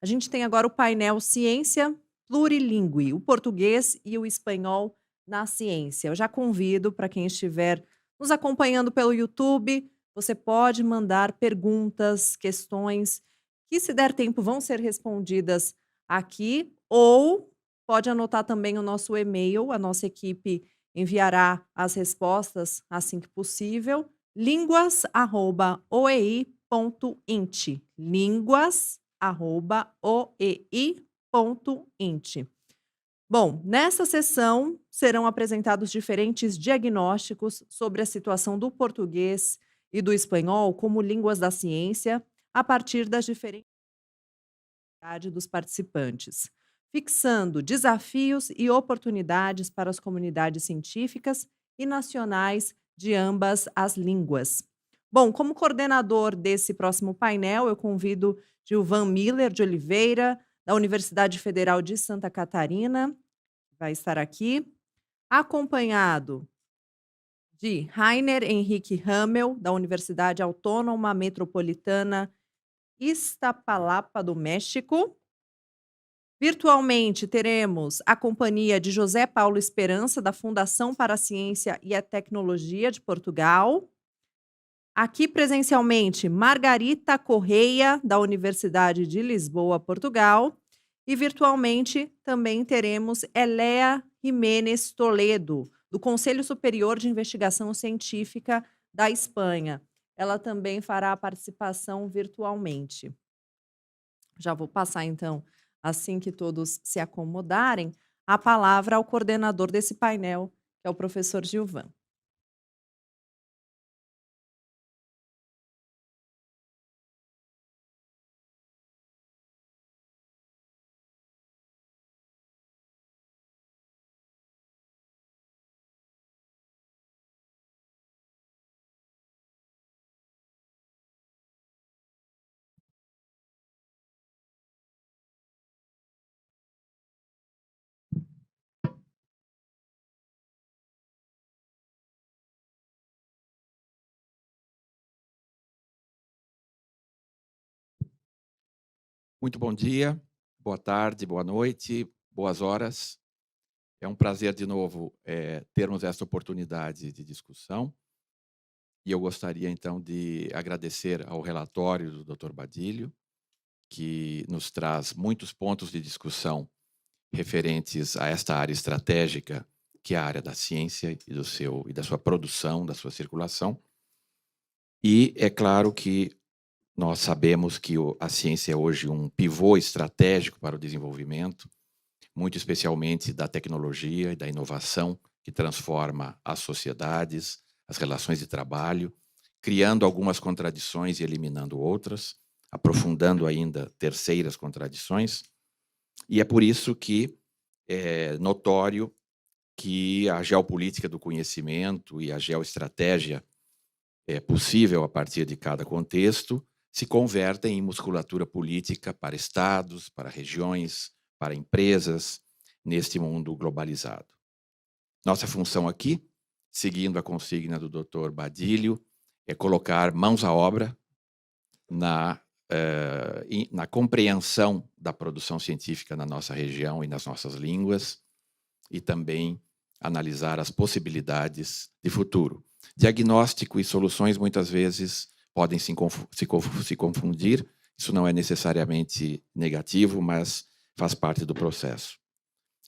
A gente tem agora o painel Ciência Plurilingüe, o português e o espanhol na ciência. Eu já convido para quem estiver nos acompanhando pelo YouTube, você pode mandar perguntas, questões que, se der tempo, vão ser respondidas aqui, ou pode anotar também o nosso e-mail, a nossa equipe enviará as respostas assim que possível. Línguas@oei.int. Línguas@oei.int. Bom, nessa sessão serão apresentados diferentes diagnósticos sobre a situação do português e do espanhol como línguas da ciência, a partir das diferentes dos participantes, fixando desafios e oportunidades para as comunidades científicas e nacionais de ambas as línguas. Bom, como coordenador desse próximo painel, eu convido Gilvan Miller de Oliveira, da Universidade Federal de Santa Catarina, que vai estar aqui, acompanhado de Rainer Henrique Hamel, da Universidade Autônoma Metropolitana Iztapalapa do México. Virtualmente teremos a companhia de José Paulo Esperança, da Fundação para a Ciência e a Tecnologia de Portugal. Aqui presencialmente, Margarita Correia, da Universidade de Lisboa, Portugal. E virtualmente também teremos Elea Jiménez Toledo, do Conselho Superior de Investigação Científica da Espanha. Ela também fará a participação virtualmente. Já vou passar, então, assim que todos se acomodarem, a palavra ao coordenador desse painel, que é o professor Gilvan. Muito bom dia, boa tarde, boa noite, boas horas. É um prazer, de novo, termos essa oportunidade de discussão. E eu gostaria, então, de agradecer ao relatório do Dr. Badilho, que nos traz muitos pontos de discussão referentes a esta área estratégica, que é a área da ciência e da sua produção, da sua circulação. E é claro que nós sabemos que a ciência é hoje um pivô estratégico para o desenvolvimento, muito especialmente da tecnologia e da inovação, que transforma as sociedades, as relações de trabalho, criando algumas contradições e eliminando outras, aprofundando ainda terceiras contradições. E é por isso que é notório que a geopolítica do conhecimento e a geoestratégia possível a partir de cada contexto se convertem em musculatura política para estados, para regiões, para empresas, neste mundo globalizado. Nossa função aqui, seguindo a consigna do Dr. Badilho, é colocar mãos à obra na compreensão da produção científica na nossa região e nas nossas línguas, e também analisar as possibilidades de futuro. Diagnóstico e soluções muitas vezes podem se confundir. Isso não é necessariamente negativo, mas faz parte do processo.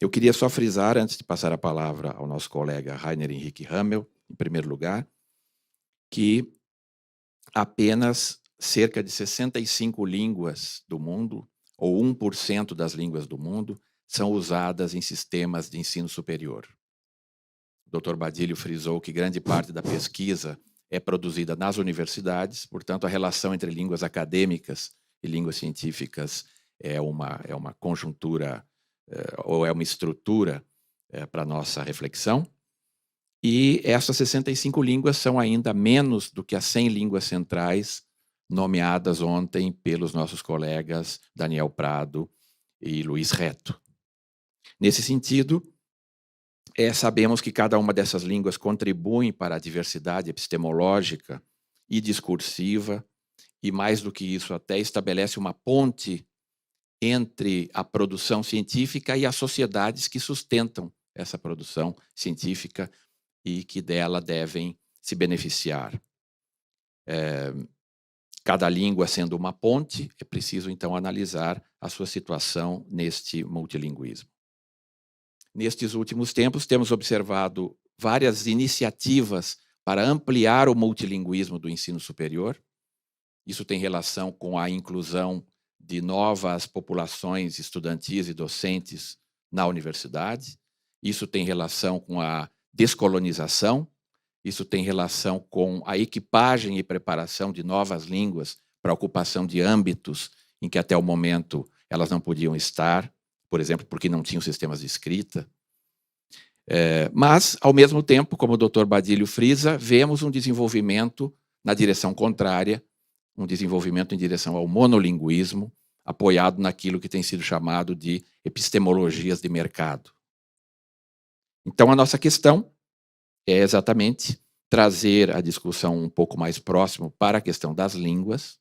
Eu queria só frisar, antes de passar a palavra ao nosso colega Rainer Henrique Hamel, em primeiro lugar, que apenas cerca de 65 línguas do mundo, ou 1% das línguas do mundo, são usadas em sistemas de ensino superior. O Dr. Badilho frisou que grande parte da pesquisa é produzida nas universidades, portanto, a relação entre línguas acadêmicas e línguas científicas é uma conjuntura ou é uma estrutura para a nossa reflexão. E essas 65 línguas são ainda menos do que as 100 línguas centrais nomeadas ontem pelos nossos colegas Daniel Prado e Luiz Reto. Nesse sentido, sabemos que cada uma dessas línguas contribui para a diversidade epistemológica e discursiva, e mais do que isso, até estabelece uma ponte entre a produção científica e as sociedades que sustentam essa produção científica e que dela devem se beneficiar. Cada língua sendo uma ponte, é preciso, então, analisar a sua situação neste multilinguismo. Nestes últimos tempos, temos observado várias iniciativas para ampliar o multilinguismo do ensino superior. Isso tem relação com a inclusão de novas populações estudantis e docentes na universidade. Isso tem relação com a descolonização. Isso tem relação com a equipagem e preparação de novas línguas para a ocupação de âmbitos em que até o momento elas não podiam estar, por exemplo, porque não tinham sistemas de escrita. Mas, ao mesmo tempo, como o Dr. Badilho frisa, vemos um desenvolvimento na direção contrária, um desenvolvimento em direção ao monolinguismo, apoiado naquilo que tem sido chamado de epistemologias de mercado. Então, a nossa questão é exatamente trazer a discussão um pouco mais próximo para a questão das línguas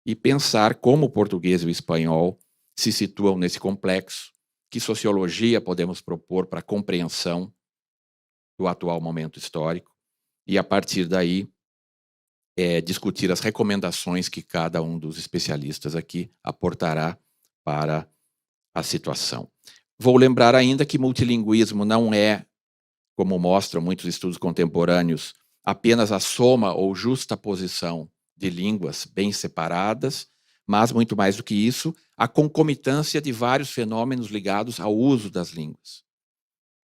e pensar como o português e o espanhol se situam nesse complexo, que sociologia podemos propor para a compreensão do atual momento histórico e, a partir daí, discutir as recomendações que cada um dos especialistas aqui aportará para a situação. Vou lembrar ainda que multilinguismo não é, como mostram muitos estudos contemporâneos, apenas a soma ou justaposição de línguas bem separadas, mas, muito mais do que isso, a concomitância de vários fenômenos ligados ao uso das línguas.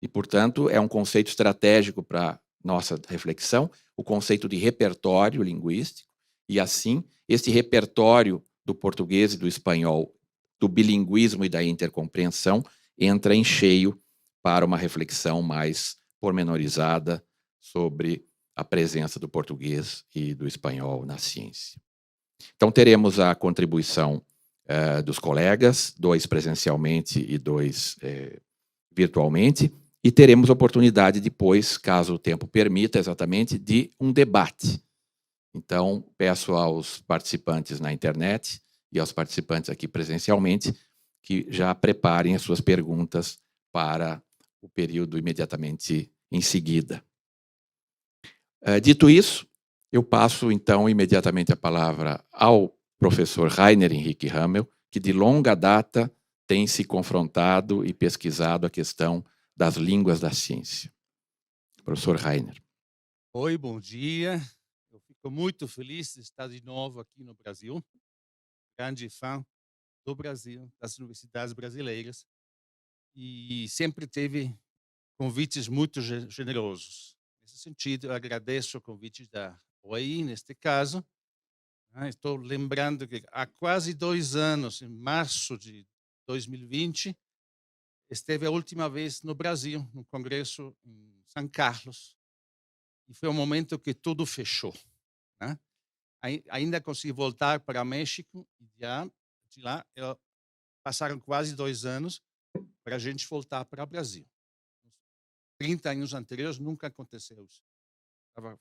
E, portanto, é um conceito estratégico para nossa reflexão, o conceito de repertório linguístico, e, assim, este repertório do português e do espanhol, do bilinguismo e da intercompreensão, entra em cheio para uma reflexão mais pormenorizada sobre a presença do português e do espanhol na ciência. Então, teremos a contribuição dos colegas, 2 presencialmente e 2 virtualmente, e teremos oportunidade depois, caso o tempo permita, exatamente, de um debate. Então, peço aos participantes na internet e aos participantes aqui presencialmente que já preparem as suas perguntas para o período imediatamente em seguida. Dito isso, eu passo, então, imediatamente a palavra ao professor Rainer Henrique Hammel, que de longa data tem se confrontado e pesquisado a questão das línguas da ciência. Professor Rainer. Oi, bom dia. Eu fico muito feliz de estar de novo aqui no Brasil. Grande fã do Brasil, das universidades brasileiras. E sempre teve convites muito generosos. Nesse sentido, eu agradeço o convite da OAI, neste caso. Estou lembrando que há quase 2 anos, em março de 2020, esteve a última vez no Brasil, no congresso em São Carlos, e foi um momento que tudo fechou, né? Ainda consegui voltar para México, e de lá passaram quase 2 anos para a gente voltar para o Brasil. 30 anos anteriores nunca aconteceu isso. Estava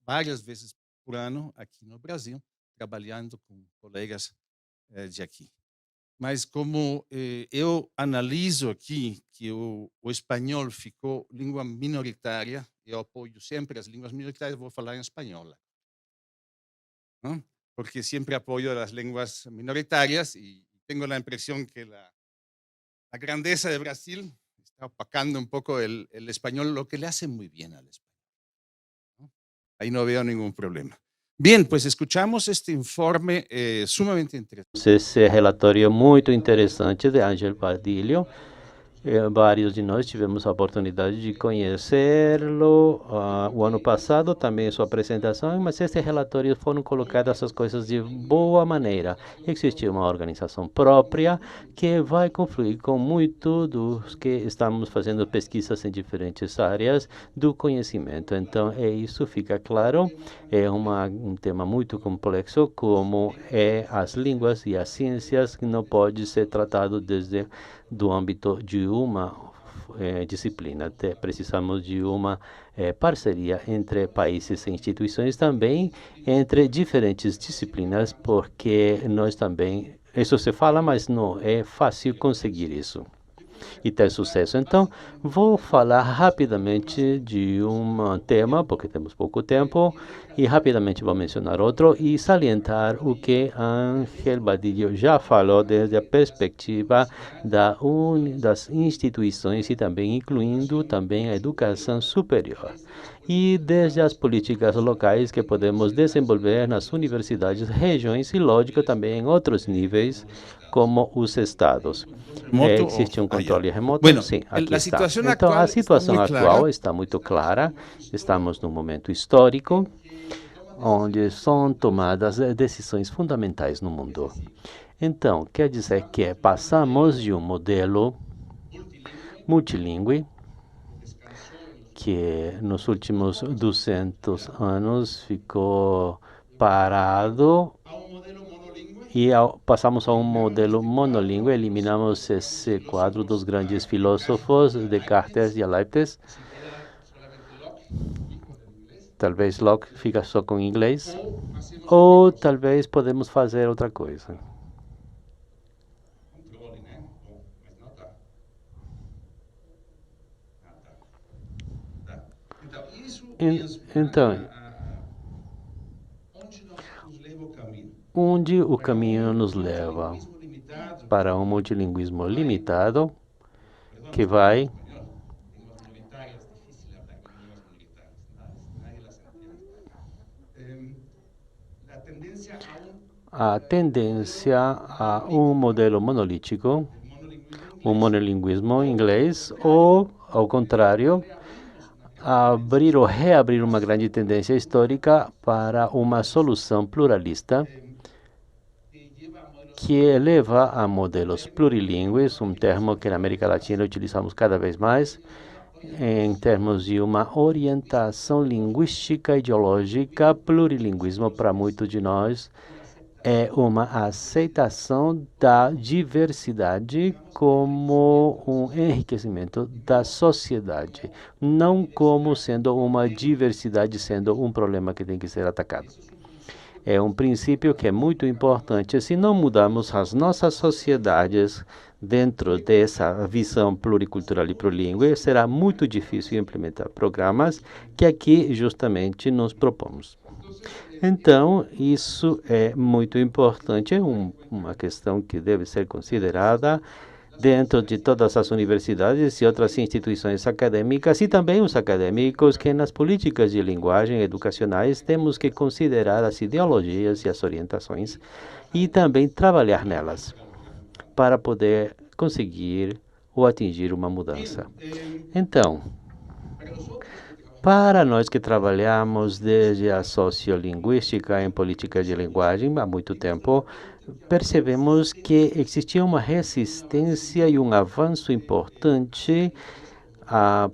várias vezes por ano aqui no Brasil, trabalhando com colegas de aqui. Mas como eu analiso aqui que o espanhol ficou língua minoritária, eu apoio sempre as línguas minoritárias, vou falar em espanhol, ¿no? Porque sempre apoio as línguas minoritárias e tenho a impressão que a grandeza de Brasil está opacando un poco el español, lo que le hace muy bien al español, ¿no? Ahí no veo ningún problema. Bien, pues escuchamos este informe sumamente interesante. Esse relatório muito interessante de Ángel Pardilho. Vários de nós tivemos a oportunidade de conhecê-lo o ano passado, também sua apresentação, mas esse relatório foram colocadas as coisas de boa maneira. Existe uma organização própria que vai confluir com muito dos que estamos fazendo pesquisas em diferentes áreas do conhecimento. Então, isso fica claro. É um tema muito complexo, como as línguas e as ciências, que não pode ser tratado desde do âmbito de uma disciplina. Precisamos de uma parceria entre países e instituições, também entre diferentes disciplinas, porque nós também Isso se fala, mas não é fácil conseguir isso e ter sucesso. Então, vou falar rapidamente de um tema, porque temos pouco tempo, e rapidamente vou mencionar outro e salientar o que Ángel Badillo já falou desde a perspectiva das instituições e também incluindo também a educação superior. E desde as políticas locais que podemos desenvolver nas universidades, regiões e, lógico, também em outros níveis, como os estados. Existe um controle remoto? Bueno, Sim, la aqui está. situación Então, a actual está situação muy atual clara. está muito clara. Estamos num momento histórico onde são tomadas decisões fundamentais no mundo. Então, quer dizer que passamos de um modelo multilingüe que nos últimos 200 anos ficou parado e passamos a um modelo monolingüe, eliminamos esse quadro dos grandes filósofos, Descartes e Leibniz. Talvez Locke fica só com inglês, ou talvez podemos fazer outra coisa. Então, onde o caminho nos leva? Para um multilinguismo limitado, que vai a tendência a um modelo monolítico, um monolinguismo inglês, ou, ao contrário, abrir ou reabrir uma grande tendência histórica para uma solução pluralista que leva a modelos plurilingües, um termo que na América Latina utilizamos cada vez mais, em termos de uma orientação linguística ideológica. Plurilinguismo, para muitos de nós, é uma aceitação da diversidade como um enriquecimento da sociedade, não como sendo uma diversidade, sendo um problema que tem que ser atacado. É um princípio que é muito importante. Se não mudarmos as nossas sociedades dentro dessa visão pluricultural e plurilingüe, será muito difícil implementar programas que aqui justamente nos propomos. Então, isso é muito importante, é uma questão que deve ser considerada dentro de todas as universidades e outras instituições acadêmicas, e também os acadêmicos, que nas políticas de linguagem educacionais temos que considerar as ideologias e as orientações e também trabalhar nelas para poder conseguir ou atingir uma mudança. Então, para nós que trabalhamos desde a sociolinguística em políticas de linguagem há muito tempo, percebemos que existia uma resistência e um avanço importante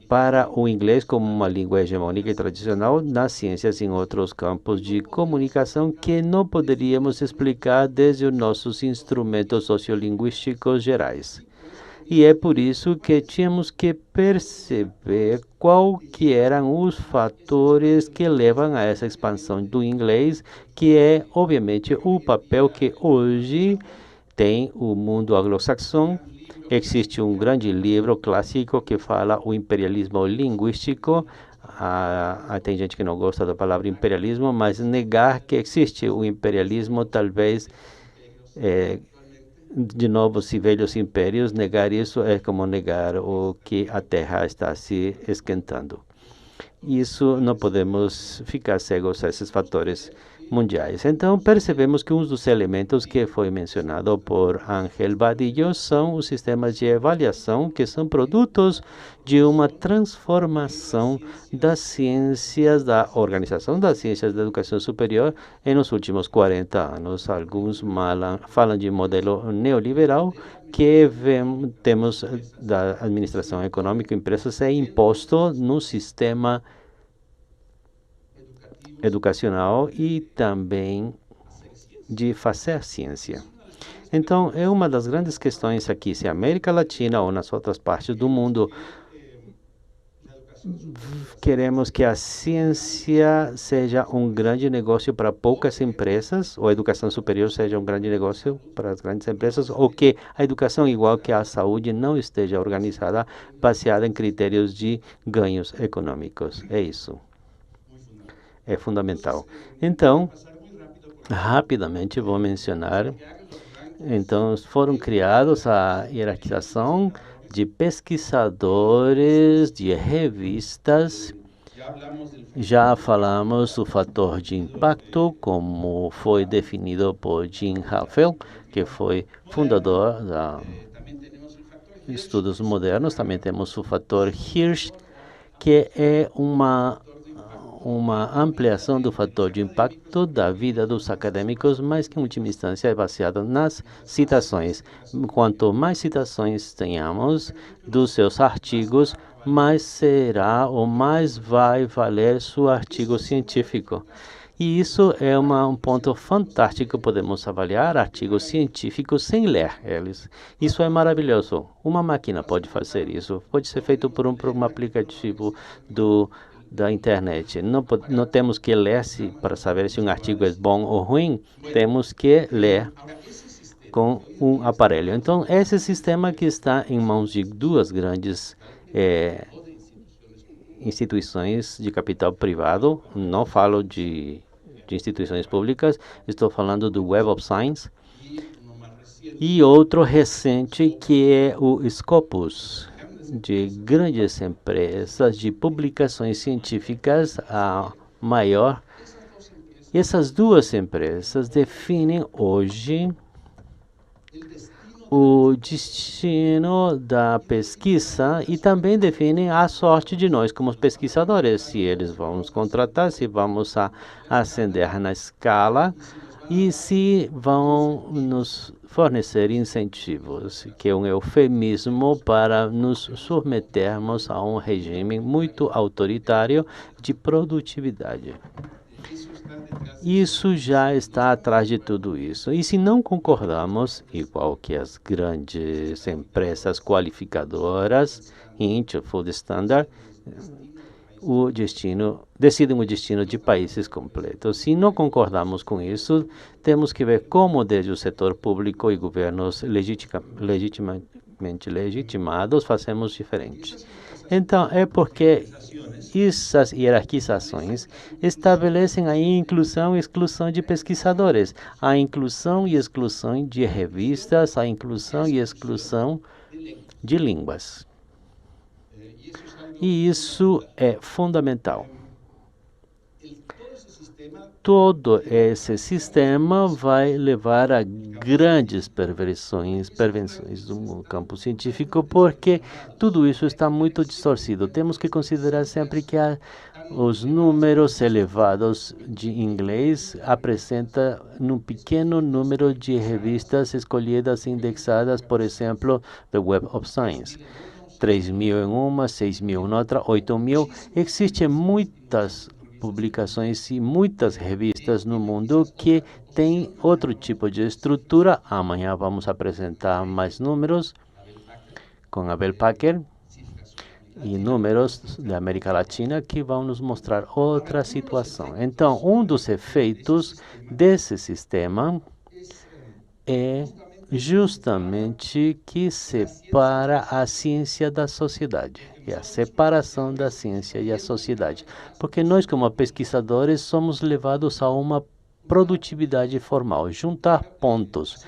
para o inglês como uma língua hegemônica e tradicional nas ciências e em outros campos de comunicação que não poderíamos explicar desde os nossos instrumentos sociolinguísticos gerais. E é por isso que tínhamos que perceber qual que eram os fatores que levam a essa expansão do inglês, que é, obviamente, o papel que hoje tem o mundo anglo-saxão. Existe um grande livro clássico que fala o imperialismo linguístico. Tem gente que não gosta da palavra imperialismo, mas negar que existe o imperialismo talvez de novos e velhos impérios, negar isso é como negar o que a Terra está se esquentando. Isso não podemos ficar cegos a esses fatores mundiais. Então, percebemos que um dos elementos que foi mencionado por Ángel Badillo são os sistemas de avaliação, que são produtos de uma transformação das ciências, da organização das ciências da educação superior nos últimos 40 anos. Alguns falam de modelo neoliberal que temos da administração econômica, empresas, é imposto no sistema educacional e também de fazer ciência. Então, é uma das grandes questões aqui, se a América Latina ou nas outras partes do mundo queremos que a ciência seja um grande negócio para poucas empresas, ou a educação superior seja um grande negócio para as grandes empresas, ou que a educação, igual que a saúde, não esteja organizada, baseada em critérios de ganhos econômicos. É isso. É fundamental. Então, rapidamente vou mencionar. Então, foram criados a hierarquização de pesquisadores, de revistas. Já falamos do fator de impacto, como foi definido por Jim Halfel, que foi fundador da Estudos Modernos. Também temos o fator Hirsch, que é uma ampliação do fator de impacto da vida dos acadêmicos, mas que em última instância é baseado nas citações. Quanto mais citações tenhamos dos seus artigos, mais será ou mais vai valer seu artigo científico. E isso é um ponto fantástico. Podemos avaliar artigos científicos sem ler eles. Isso é maravilhoso. Uma máquina pode fazer isso. Pode ser feito por um aplicativo da internet. Não temos que ler para saber se um artigo é bom ou ruim. Temos que ler com um aparelho. Então, esse sistema que está em mãos de duas grandes instituições de capital privado, não falo de instituições públicas, estou falando do Web of Science, e outro recente que é o Scopus, de grandes empresas de publicações científicas, a maior. E essas duas empresas definem hoje o destino da pesquisa e também definem a sorte de nós como pesquisadores, se eles vão nos contratar, se vamos ascender na escala e se vão nos fornecer incentivos, que é um eufemismo para nos submetermos a um regime muito autoritário de produtividade. Isso já está atrás de tudo isso. E se não concordamos, igual que as grandes empresas qualificadoras, Intel, Food Standard, decidem o destino de países completos. Se não concordamos com isso, temos que ver como desde o setor público e governos legitimamente legitimados fazemos diferente. Então, é porque essas hierarquizações estabelecem a inclusão e exclusão de pesquisadores, a inclusão e exclusão de revistas, a inclusão e exclusão de línguas. E isso é fundamental. Todo esse sistema vai levar a grandes perversões do campo científico, porque tudo isso está muito distorcido. Temos que considerar sempre que os números elevados de inglês apresentam um pequeno número de revistas escolhidas e indexadas, por exemplo, the Web of Science. 3.000 em uma, 6.000 em outra, 8.000. Existem muitas publicações e muitas revistas no mundo que têm outro tipo de estrutura. Amanhã vamos apresentar mais números com a Bell Packer e números da América Latina que vão nos mostrar outra situação. Então, um dos efeitos desse sistema é justamente que separa a ciência da sociedade, é a separação da ciência e a sociedade, porque nós como pesquisadores somos levados a uma produtividade formal, juntar pontos,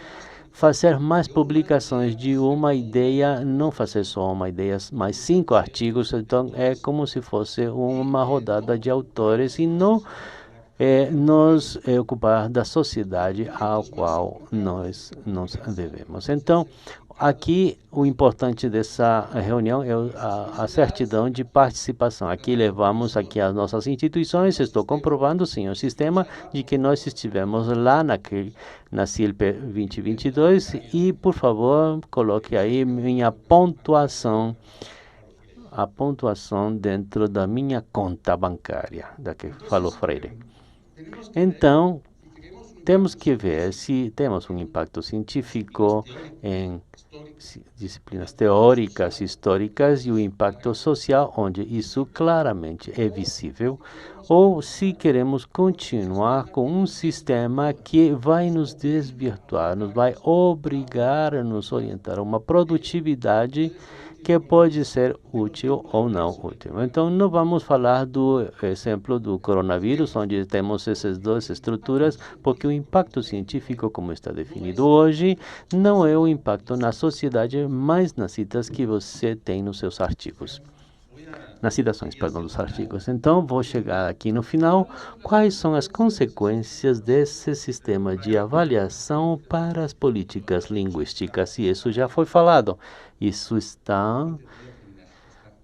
fazer mais publicações de uma ideia, não fazer só uma ideia, mas 5 artigos, então é como se fosse uma rodada de autores e não nos ocupar da sociedade ao qual nós nos devemos. Então, aqui o importante dessa reunião é a certidão de participação. Aqui levamos aqui as nossas instituições, estou comprovando, sim, o sistema de que nós estivemos lá na CILP 2022 e, por favor, coloque aí minha pontuação, a pontuação dentro da minha conta bancária, da que falou Freire. Então, temos que ver se temos um impacto científico em disciplinas teóricas, históricas e o impacto social, onde isso claramente é visível, ou se queremos continuar com um sistema que vai nos desvirtuar, nos vai obrigar a nos orientar a uma produtividade que pode ser útil ou não útil. Então, não vamos falar do exemplo do coronavírus, onde temos essas duas estruturas, porque o impacto científico, como está definido hoje, não é o impacto na sociedade, mas nas citas que você tem nos seus artigos. Nas citações, perdão, dos artigos. Então, vou chegar aqui no final. Quais são as consequências desse sistema de avaliação para as políticas linguísticas? E isso já foi falado. Isso está...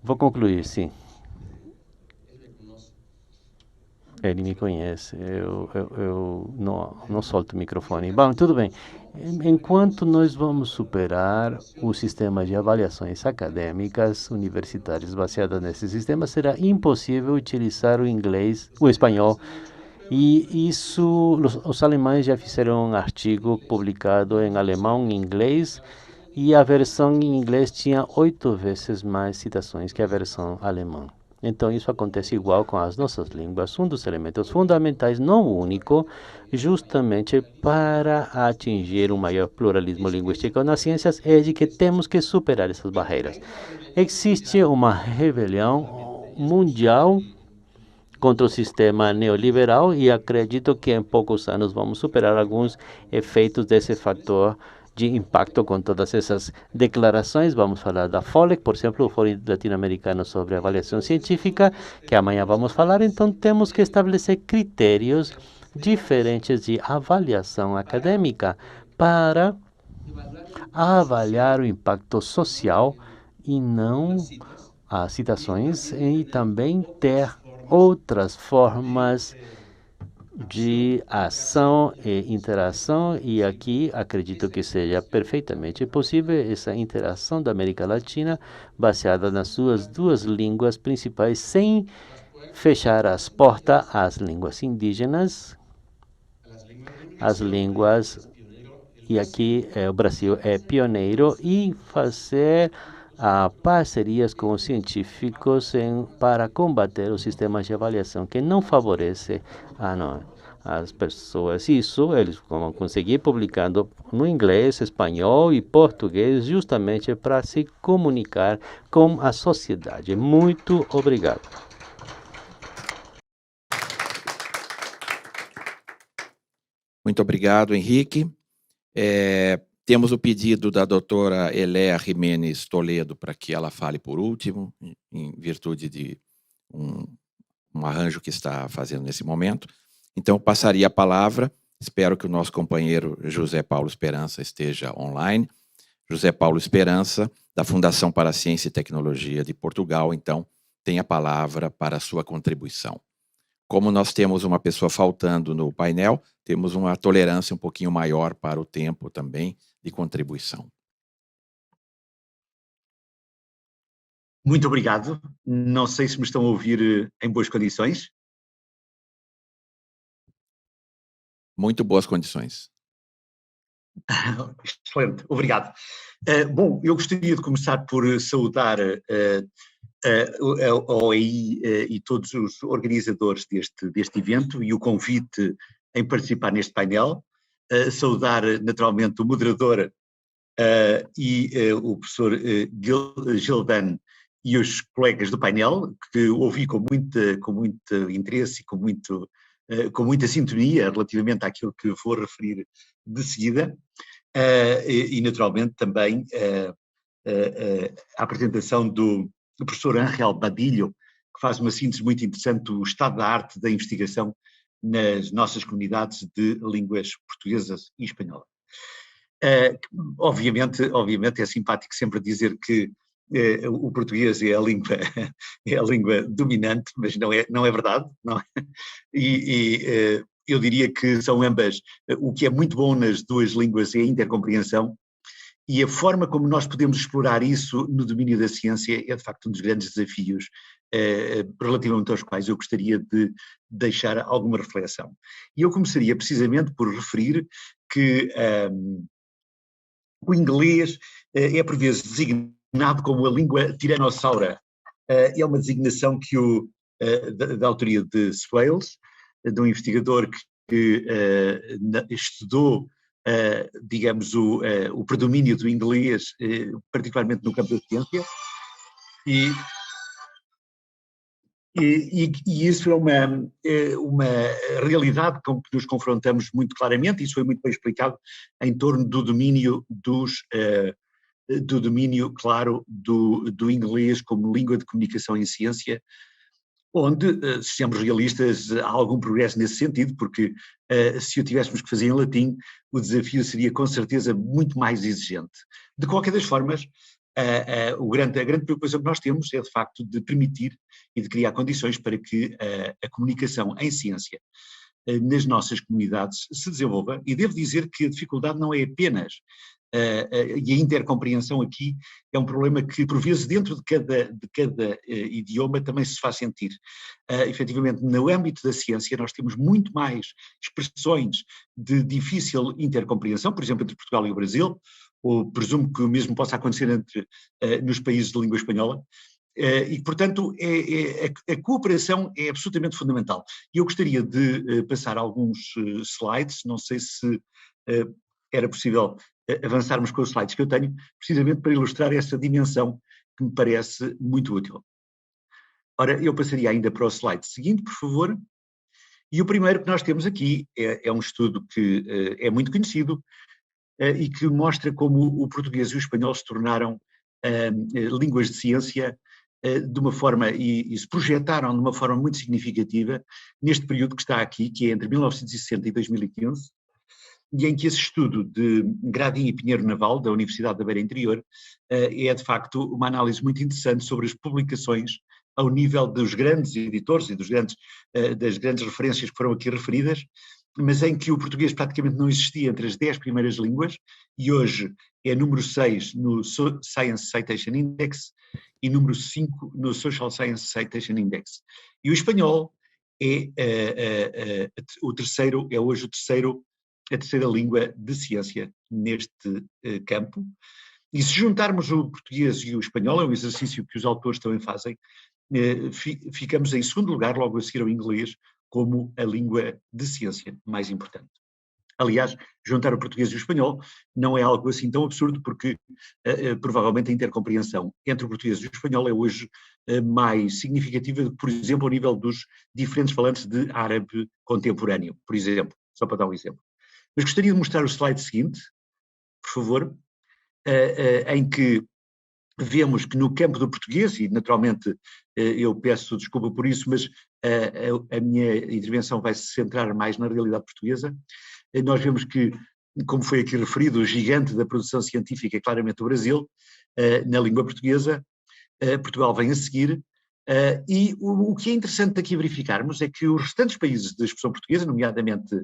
Vou concluir, sim. Ele me conhece, eu não solto o microfone. Bom, tudo bem. Enquanto nós vamos superar o sistema de avaliações acadêmicas universitárias baseadas nesse sistema, será impossível utilizar o inglês, o espanhol. E isso, os alemães já fizeram um artigo publicado em alemão e inglês, e a versão em inglês tinha 8 vezes mais citações que a versão alemã. Então, isso acontece igual com as nossas línguas. Um dos elementos fundamentais, não o único, justamente para atingir um maior pluralismo linguístico nas ciências, é de que temos que superar essas barreiras. Existe uma rebelião mundial contra o sistema neoliberal e acredito que em poucos anos vamos superar alguns efeitos desse fator de impacto com todas essas declarações. Vamos falar da FOLEC, por exemplo, o Fórum Latino-Americano sobre Avaliação Científica, que amanhã vamos falar. Então, temos que estabelecer critérios diferentes de avaliação acadêmica para avaliar o impacto social e não as citações, e também ter outras formas de ação e interação, e aqui acredito que seja perfeitamente possível essa interação da América Latina baseada nas suas duas línguas principais, sem fechar as portas às línguas indígenas, as línguas, e aqui o Brasil é pioneiro, e fazer parcerias com os científicos para combater os sistemas de avaliação que não favorece as pessoas. Isso eles vão conseguir publicando no inglês, espanhol e português, justamente para se comunicar com a sociedade. Muito obrigado. Muito obrigado, Henrique. Temos o pedido da doutora Eléa Jiménez Toledo para que ela fale por último, em virtude de um arranjo que está fazendo nesse momento. Então, eu passaria a palavra, espero que o nosso companheiro José Paulo Esperança esteja online. José Paulo Esperança, da Fundação para a Ciência e Tecnologia de Portugal, então, tem a palavra para a sua contribuição. Como nós temos uma pessoa faltando no painel, temos uma tolerância um pouquinho maior para o tempo também de contribuição. Muito obrigado. Não sei se me estão a ouvir em boas condições. Muito boas condições. Excelente, obrigado. Bom, eu gostaria de começar por saudar a OEI e todos os organizadores deste evento e o convite em participar neste painel. Saudar naturalmente o moderador e o professor Gildan e os colegas do painel, que ouvi com muito interesse e com muita sintonia relativamente àquilo que vou referir de seguida, e naturalmente também a apresentação do professor Ángel Badilho, que faz uma síntese muito interessante do estado da arte da investigação nas nossas comunidades de línguas portuguesas e espanhola. Obviamente é simpático sempre dizer que o português é a língua dominante, mas não é verdade, não é? E eu diria que são ambas, o que é muito bom nas duas línguas é a intercompreensão, e a forma como nós podemos explorar isso no domínio da ciência é de facto um dos grandes desafios relativamente aos quais eu gostaria de deixar alguma reflexão. E eu começaria precisamente por referir que o inglês é por vezes designado como a língua tiranossaura. É uma designação que da autoria de Swales, de um investigador que estudou, digamos, o predomínio do inglês, particularmente no campo da ciência, e isso é uma realidade com que nos confrontamos muito claramente. Isso foi muito bem explicado em torno do domínio do domínio, claro, do inglês como língua de comunicação em ciência, onde, se sejamos realistas, há algum progresso nesse sentido, porque se o tivéssemos que fazer em latim, o desafio seria com certeza muito mais exigente. De qualquer das formas, a grande preocupação que nós temos é de facto de permitir e de criar condições para que a comunicação em ciência nas nossas comunidades se desenvolva, e devo dizer que a dificuldade não é apenas, e a intercompreensão aqui é um problema que por vezes dentro de cada idioma também se faz sentir. Efetivamente, no âmbito da ciência nós temos muito mais expressões de difícil intercompreensão, por exemplo, entre Portugal e o Brasil, ou presumo que o mesmo possa acontecer nos países de língua espanhola, e, portanto, a cooperação é absolutamente fundamental. E eu gostaria de passar alguns slides, não sei se era possível avançarmos com os slides que eu tenho, precisamente para ilustrar essa dimensão que me parece muito útil. Ora, eu passaria ainda para o slide seguinte, por favor. E o primeiro que nós temos aqui é um estudo que é muito conhecido e que mostra como o português e o espanhol se tornaram línguas de ciência de uma forma, e se projetaram de uma forma muito significativa neste período que está aqui, que é entre 1960 e 2015, e em que esse estudo de Gradim e Pinheiro Naval, da Universidade da Beira Interior, é de facto uma análise muito interessante sobre as publicações ao nível dos grandes editores e das grandes referências que foram aqui referidas, mas em que o português praticamente não existia entre as 10 primeiras línguas, e hoje é número 6 no Science Citation Index e número 5 no Social Science Citation Index. E o espanhol é hoje a terceira língua de ciência neste campo. E se juntarmos o português e o espanhol, é um exercício que os autores também fazem, ficamos em segundo lugar, logo a seguir ao inglês, como a língua de ciência mais importante. Aliás, juntar o português e o espanhol não é algo assim tão absurdo, porque provavelmente a intercompreensão entre o português e o espanhol é hoje mais significativa do que, por exemplo, ao nível dos diferentes falantes de árabe contemporâneo, por exemplo, só para dar um exemplo. Mas gostaria de mostrar o slide seguinte, por favor, em que vemos que no campo do português, e naturalmente eu peço desculpa por isso, mas a minha intervenção vai se centrar mais na realidade portuguesa. Nós vemos que, como foi aqui referido, o gigante da produção científica é claramente o Brasil, na língua portuguesa. Portugal vem a seguir, e o que é interessante aqui verificarmos é que os restantes países de expressão portuguesa, nomeadamente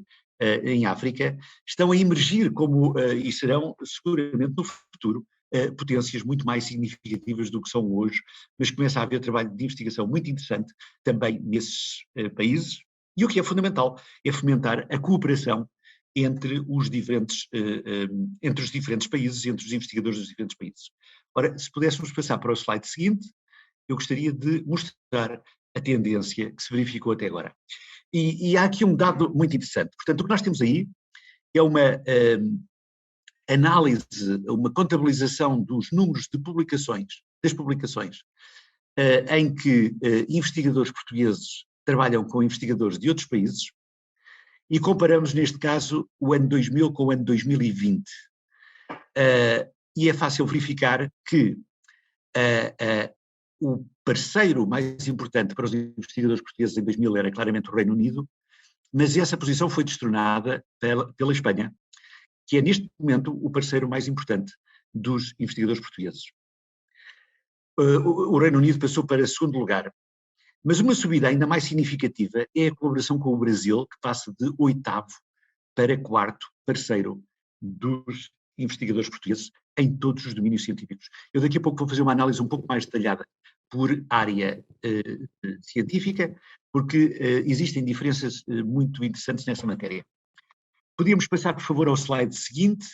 em África, estão a emergir como, e serão seguramente no futuro, potências muito mais significativas do que são hoje, mas começa a haver trabalho de investigação muito interessante também nesses países, e o que é fundamental é fomentar a cooperação entre os diferentes países, entre os investigadores dos diferentes países. Ora, se pudéssemos passar para o slide seguinte, eu gostaria de mostrar a tendência que se verificou até agora. E há aqui um dado muito interessante. Portanto, o que nós temos aí é uma análise, uma contabilização dos números de das publicações, em que investigadores portugueses trabalham com investigadores de outros países, e comparamos neste caso o ano 2000 com o ano 2020. E é fácil verificar que o parceiro mais importante para os investigadores portugueses em 2000 era claramente o Reino Unido, mas essa posição foi destronada pela Espanha, que é neste momento o parceiro mais importante dos investigadores portugueses. O Reino Unido passou para segundo lugar, mas uma subida ainda mais significativa é a colaboração com o Brasil, que passa de 8º para 4º parceiro dos investigadores portugueses em todos os domínios científicos. Eu daqui a pouco vou fazer uma análise um pouco mais detalhada por área científica, porque existem diferenças muito interessantes nessa matéria. Podíamos passar, por favor, ao slide seguinte,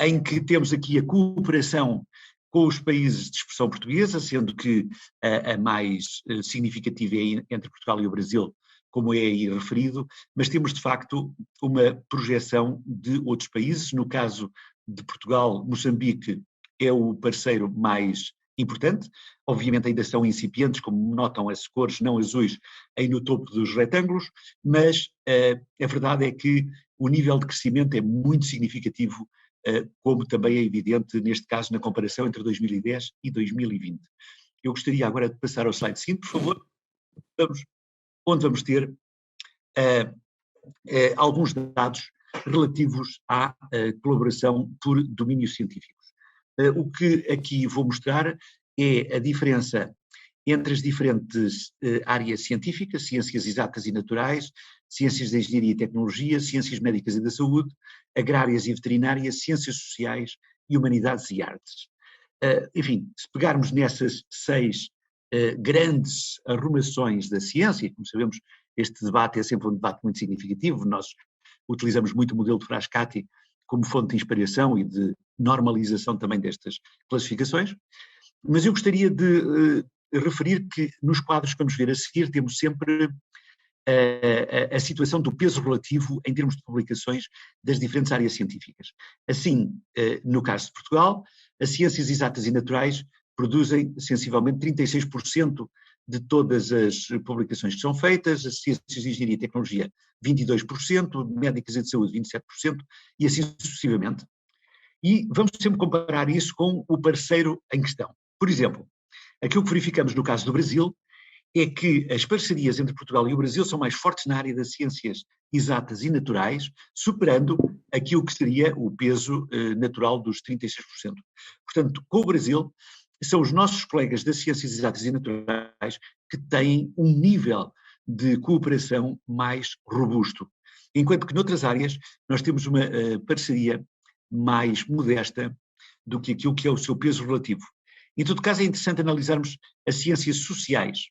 em que temos aqui a cooperação com os países de expressão portuguesa, sendo que a mais significativa é entre Portugal e o Brasil, como é aí referido, mas temos de facto uma projeção de outros países. No caso de Portugal, Moçambique é o parceiro mais importante. Obviamente ainda são incipientes, como notam as cores não azuis aí no topo dos retângulos, mas a verdade é que o nível de crescimento é muito significativo, como também é evidente neste caso na comparação entre 2010 e 2020. Eu gostaria agora de passar ao slide seguinte, por favor, onde vamos ter alguns dados relativos à colaboração por domínios científicos. O que aqui vou mostrar é a diferença entre as diferentes áreas científicas, ciências exatas e naturais, ciências da engenharia e tecnologia, ciências médicas e da saúde, agrárias e veterinárias, ciências sociais e humanidades e artes. Enfim, se pegarmos nessas 6 grandes arrumações da ciência, como sabemos, este debate é sempre um debate muito significativo, nós utilizamos muito o modelo de Frascati como fonte de inspiração e de normalização também destas classificações, mas eu gostaria de referir que nos quadros que vamos ver a seguir temos sempre a situação do peso relativo em termos de publicações das diferentes áreas científicas. Assim, no caso de Portugal, as ciências exatas e naturais produzem sensivelmente 36% de todas as publicações que são feitas, as ciências de engenharia e tecnologia 22%, médicas e de saúde 27% e assim sucessivamente. E vamos sempre comparar isso com o parceiro em questão. Por exemplo, aquilo que verificamos no caso do Brasil é que as parcerias entre Portugal e o Brasil são mais fortes na área das ciências exatas e naturais, superando aquilo que seria o peso natural dos 36%. Portanto, com o Brasil, são os nossos colegas das ciências exatas e naturais que têm um nível de cooperação mais robusto, enquanto que noutras áreas nós temos uma parceria mais modesta do que aquilo que é o seu peso relativo. Em todo caso, é interessante analisarmos as ciências sociais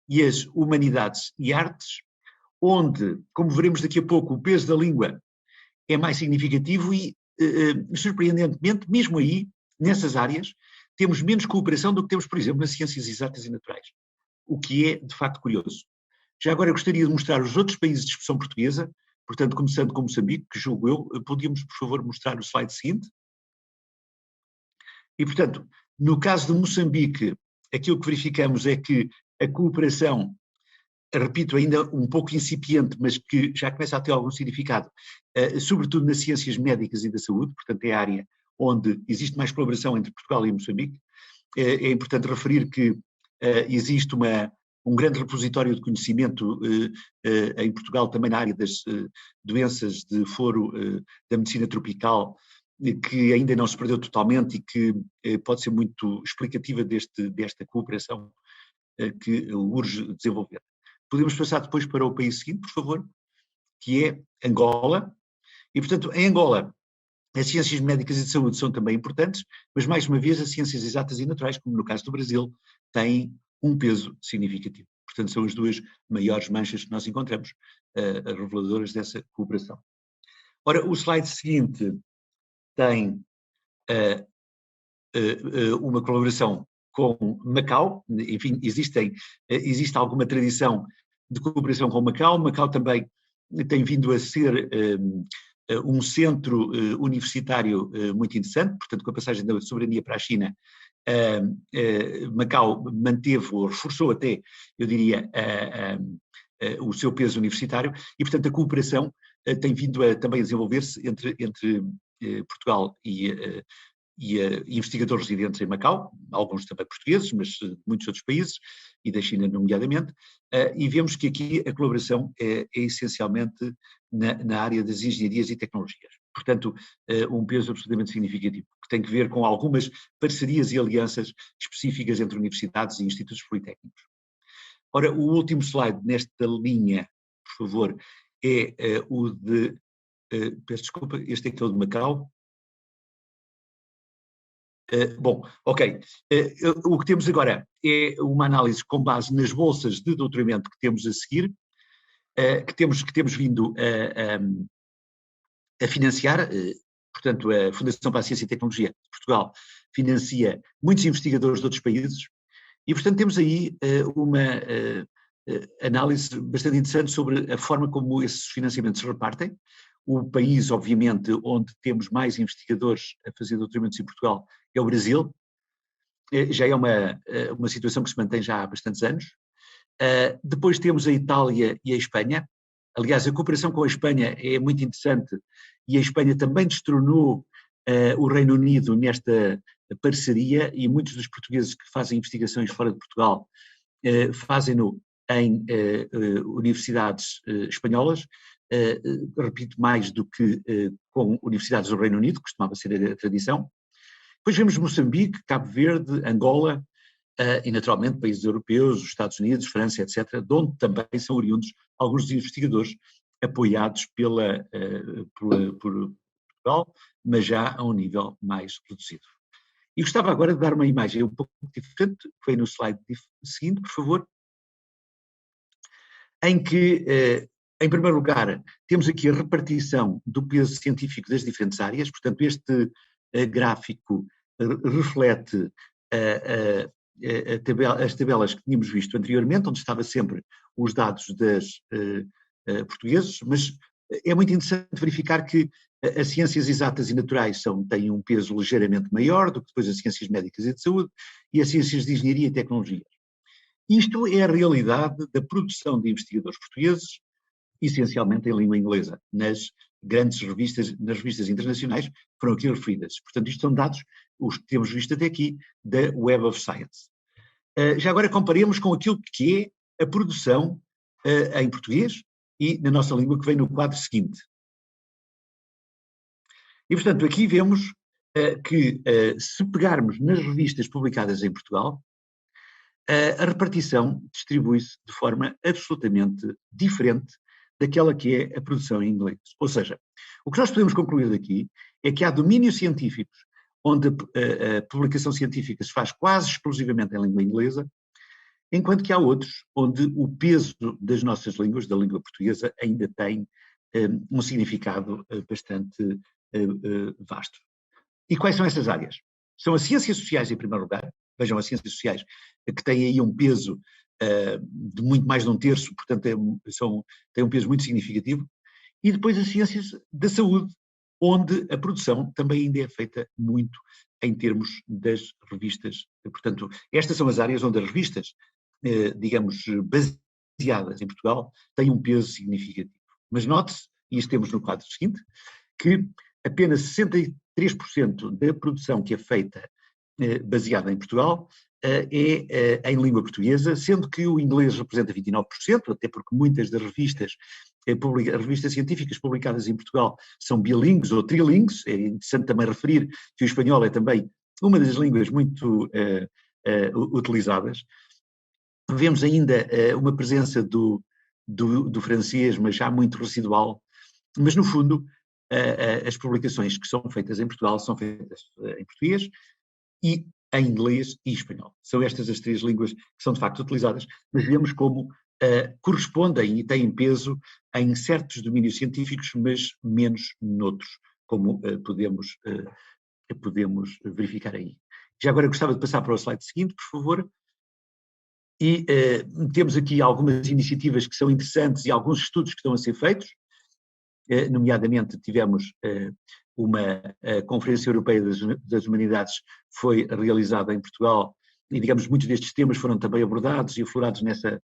e as humanidades e artes, onde, como veremos daqui a pouco, o peso da língua é mais significativo e, surpreendentemente, mesmo aí, nessas áreas, temos menos cooperação do que temos, por exemplo, nas ciências exatas e naturais, o que é, de facto, curioso. Já agora eu gostaria de mostrar os outros países de expressão portuguesa, portanto, começando com Moçambique, que julgo eu, podíamos, por favor, mostrar o slide seguinte. E, portanto, no caso de Moçambique, aquilo que verificamos é que a cooperação, repito, ainda um pouco incipiente, mas que já começa a ter algum significado, sobretudo nas ciências médicas e da saúde, portanto é a área onde existe mais colaboração entre Portugal e Moçambique. É importante referir que existe um grande repositório de conhecimento em Portugal, também na área das doenças de foro da medicina tropical, que ainda não se perdeu totalmente e que pode ser muito explicativa desta cooperação que urge desenvolver. Podemos passar depois para o país seguinte, por favor, que é Angola. E, portanto, em Angola, as ciências médicas e de saúde são também importantes, mas, mais uma vez, as ciências exatas e naturais, como no caso do Brasil, têm um peso significativo. Portanto, são as duas maiores manchas que nós encontramos, reveladoras dessa cooperação. Ora, o slide seguinte tem uma colaboração com Macau, enfim, existe alguma tradição de cooperação com Macau. Macau também tem vindo a ser um centro universitário muito interessante, portanto, com a passagem da soberania para a China, Macau manteve ou reforçou até, eu diria, o seu peso universitário e, portanto, a cooperação tem vindo também a desenvolver-se entre Portugal e investigadores residentes em Macau, alguns também portugueses, mas de muitos outros países, e da China nomeadamente, e vemos que aqui a colaboração é essencialmente na área das engenharias e tecnologias. Portanto, um peso absolutamente significativo, que tem que ver com algumas parcerias e alianças específicas entre universidades e institutos politécnicos. Ora, o último slide nesta linha, por favor, é o de, peço desculpa, este é aquele de Macau. Bom, ok. O que temos agora é uma análise com base nas bolsas de doutoramento que temos a seguir, que temos vindo a financiar. Portanto, a Fundação para a Ciência e Tecnologia de Portugal financia muitos investigadores de outros países e, portanto, temos aí uma análise bastante interessante sobre a forma como esses financiamentos se repartem. O país, obviamente, onde temos mais investigadores a fazer doutoramentos em Portugal é o Brasil. Já é uma situação que se mantém já há bastantes anos. Depois temos a Itália e a Espanha. Aliás, a cooperação com a Espanha é muito interessante e a Espanha também destronou o Reino Unido nesta parceria e muitos dos portugueses que fazem investigações fora de Portugal fazem-no em universidades espanholas, repito, mais do que com universidades do Reino Unido, costumava ser a tradição. Depois vemos Moçambique, Cabo Verde, Angola e naturalmente países europeus, os Estados Unidos, França, etc., de onde também são oriundos alguns dos investigadores apoiados por Portugal, mas já a um nível mais reduzido. E gostava agora de dar uma imagem um pouco diferente, que vem no slide seguinte, por favor, em que, em primeiro lugar, temos aqui a repartição do peso científico das diferentes áreas. Portanto, este gráfico reflete as tabelas que tínhamos visto anteriormente, onde estava sempre os dados das portugueses, mas é muito interessante verificar que as ciências exatas e naturais têm um peso ligeiramente maior do que depois as ciências médicas e de saúde e as ciências de engenharia e tecnologia. Isto é a realidade da produção de investigadores portugueses, essencialmente em língua inglesa, nas grandes revistas, nas revistas internacionais, foram aqui referidas. Portanto, isto são dados, os que temos visto até aqui, da Web of Science. Já agora comparemos com aquilo que é a produção em português e na nossa língua, que vem no quadro seguinte. E, portanto, aqui vemos que, se pegarmos nas revistas publicadas em Portugal, a repartição distribui-se de forma absolutamente diferente daquela que é a produção em inglês. Ou seja, o que nós podemos concluir daqui é que há domínios científicos onde a publicação científica se faz quase exclusivamente em língua inglesa, enquanto que há outros onde o peso das nossas línguas, da língua portuguesa, ainda tem um significado bastante vasto. E quais são essas áreas? São as ciências sociais, em primeiro lugar. Vejam, as ciências sociais que têm aí um peso de muito mais de um terço, portanto têm um peso muito significativo. E depois as ciências da saúde, onde a produção também ainda é feita muito em termos das revistas. Portanto, estas são as áreas onde as revistas, digamos, baseadas em Portugal, têm um peso significativo. Mas note-se, e isto temos no quadro seguinte, que apenas 63% da produção que é feita baseada em Portugal é em língua portuguesa, sendo que o inglês representa 29%, até porque muitas das revistas científicas publicadas em Portugal são bilíngues ou trilíngues. É interessante também referir que o espanhol é também uma das línguas muito utilizadas. Vemos ainda uma presença do francês, mas já muito residual, mas no fundo as publicações que são feitas em Portugal são feitas em português e em inglês e espanhol. São estas as três línguas que são de facto utilizadas, mas vemos como correspondem e têm peso em certos domínios científicos, mas menos noutros, como podemos verificar aí. Já agora gostava de passar para o slide seguinte, por favor. E temos aqui algumas iniciativas que são interessantes e alguns estudos que estão a ser feitos. Nomeadamente tivemos uma Conferência Europeia das Humanidades foi realizada em Portugal e, digamos, muitos destes temas foram também abordados e aflorados nessa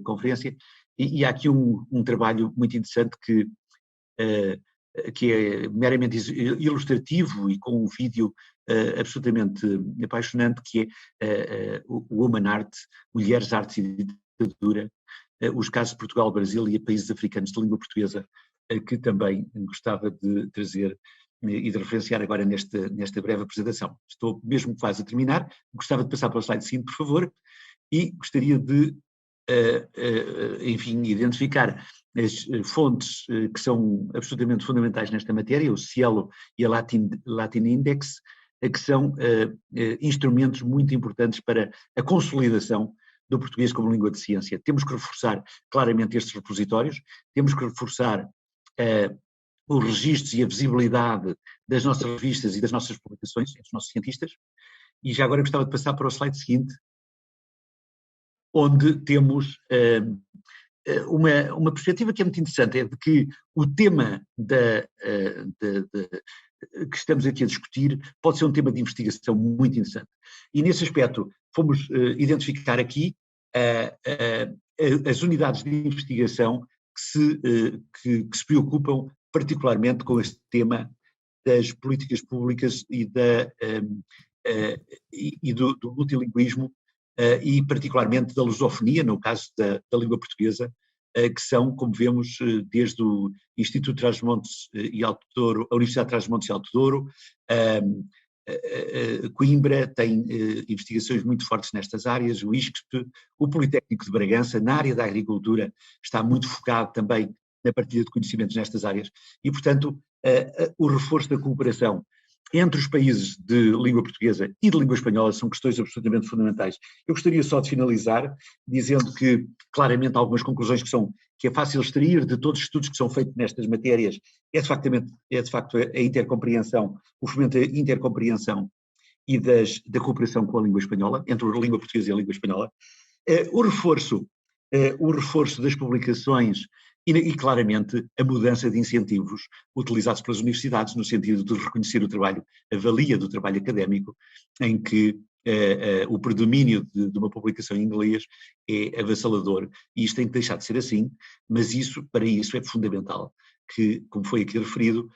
conferência, e há aqui um trabalho muito interessante que é meramente ilustrativo e com um vídeo absolutamente apaixonante, que é o Woman Art, Mulheres, Artes e Ditadura, os casos de Portugal, Brasil e países africanos de língua portuguesa, que também gostava de trazer e de referenciar agora nesta breve apresentação. Estou mesmo quase a terminar, gostava de passar para o slide seguinte, por favor, e gostaria de, enfim, identificar as fontes que são absolutamente fundamentais nesta matéria, o Cielo e a Latin Index, que são instrumentos muito importantes para a consolidação do português como língua de ciência. Temos que reforçar claramente estes repositórios, temos que reforçar os registros e a visibilidade das nossas revistas e das nossas publicações, dos nossos cientistas. E já agora eu gostava de passar para o slide seguinte, onde temos uma perspectiva que é muito interessante, é de que o tema que estamos aqui a discutir pode ser um tema de investigação muito interessante. E nesse aspecto fomos identificar aqui as unidades de investigação que se preocupam particularmente com este tema das políticas públicas e do multilinguismo, e particularmente da lusofonia, no caso da língua portuguesa, que são, como vemos, desde o Instituto de Trás-os-Montes e Alto Douro, a Universidade de Trás-os-Montes e Alto Douro, Coimbra tem investigações muito fortes nestas áreas, o ISCTE, o Politécnico de Bragança, na área da agricultura, está muito focado também na partilha de conhecimentos nestas áreas, e, portanto, o reforço da cooperação entre os países de língua portuguesa e de língua espanhola são questões absolutamente fundamentais. Eu gostaria só de finalizar dizendo que, claramente, algumas conclusões que é fácil extrair de todos os estudos que são feitos nestas matérias é de facto a intercompreensão, o fomento da intercompreensão e da cooperação com a língua espanhola, entre a língua portuguesa e a língua espanhola, o reforço das publicações e, claramente, a mudança de incentivos utilizados pelas universidades no sentido de reconhecer o trabalho, a valia do trabalho académico, em que o predomínio de uma publicação em inglês é avassalador, e isto tem que deixar de ser assim, mas para isso é fundamental que, como foi aqui referido,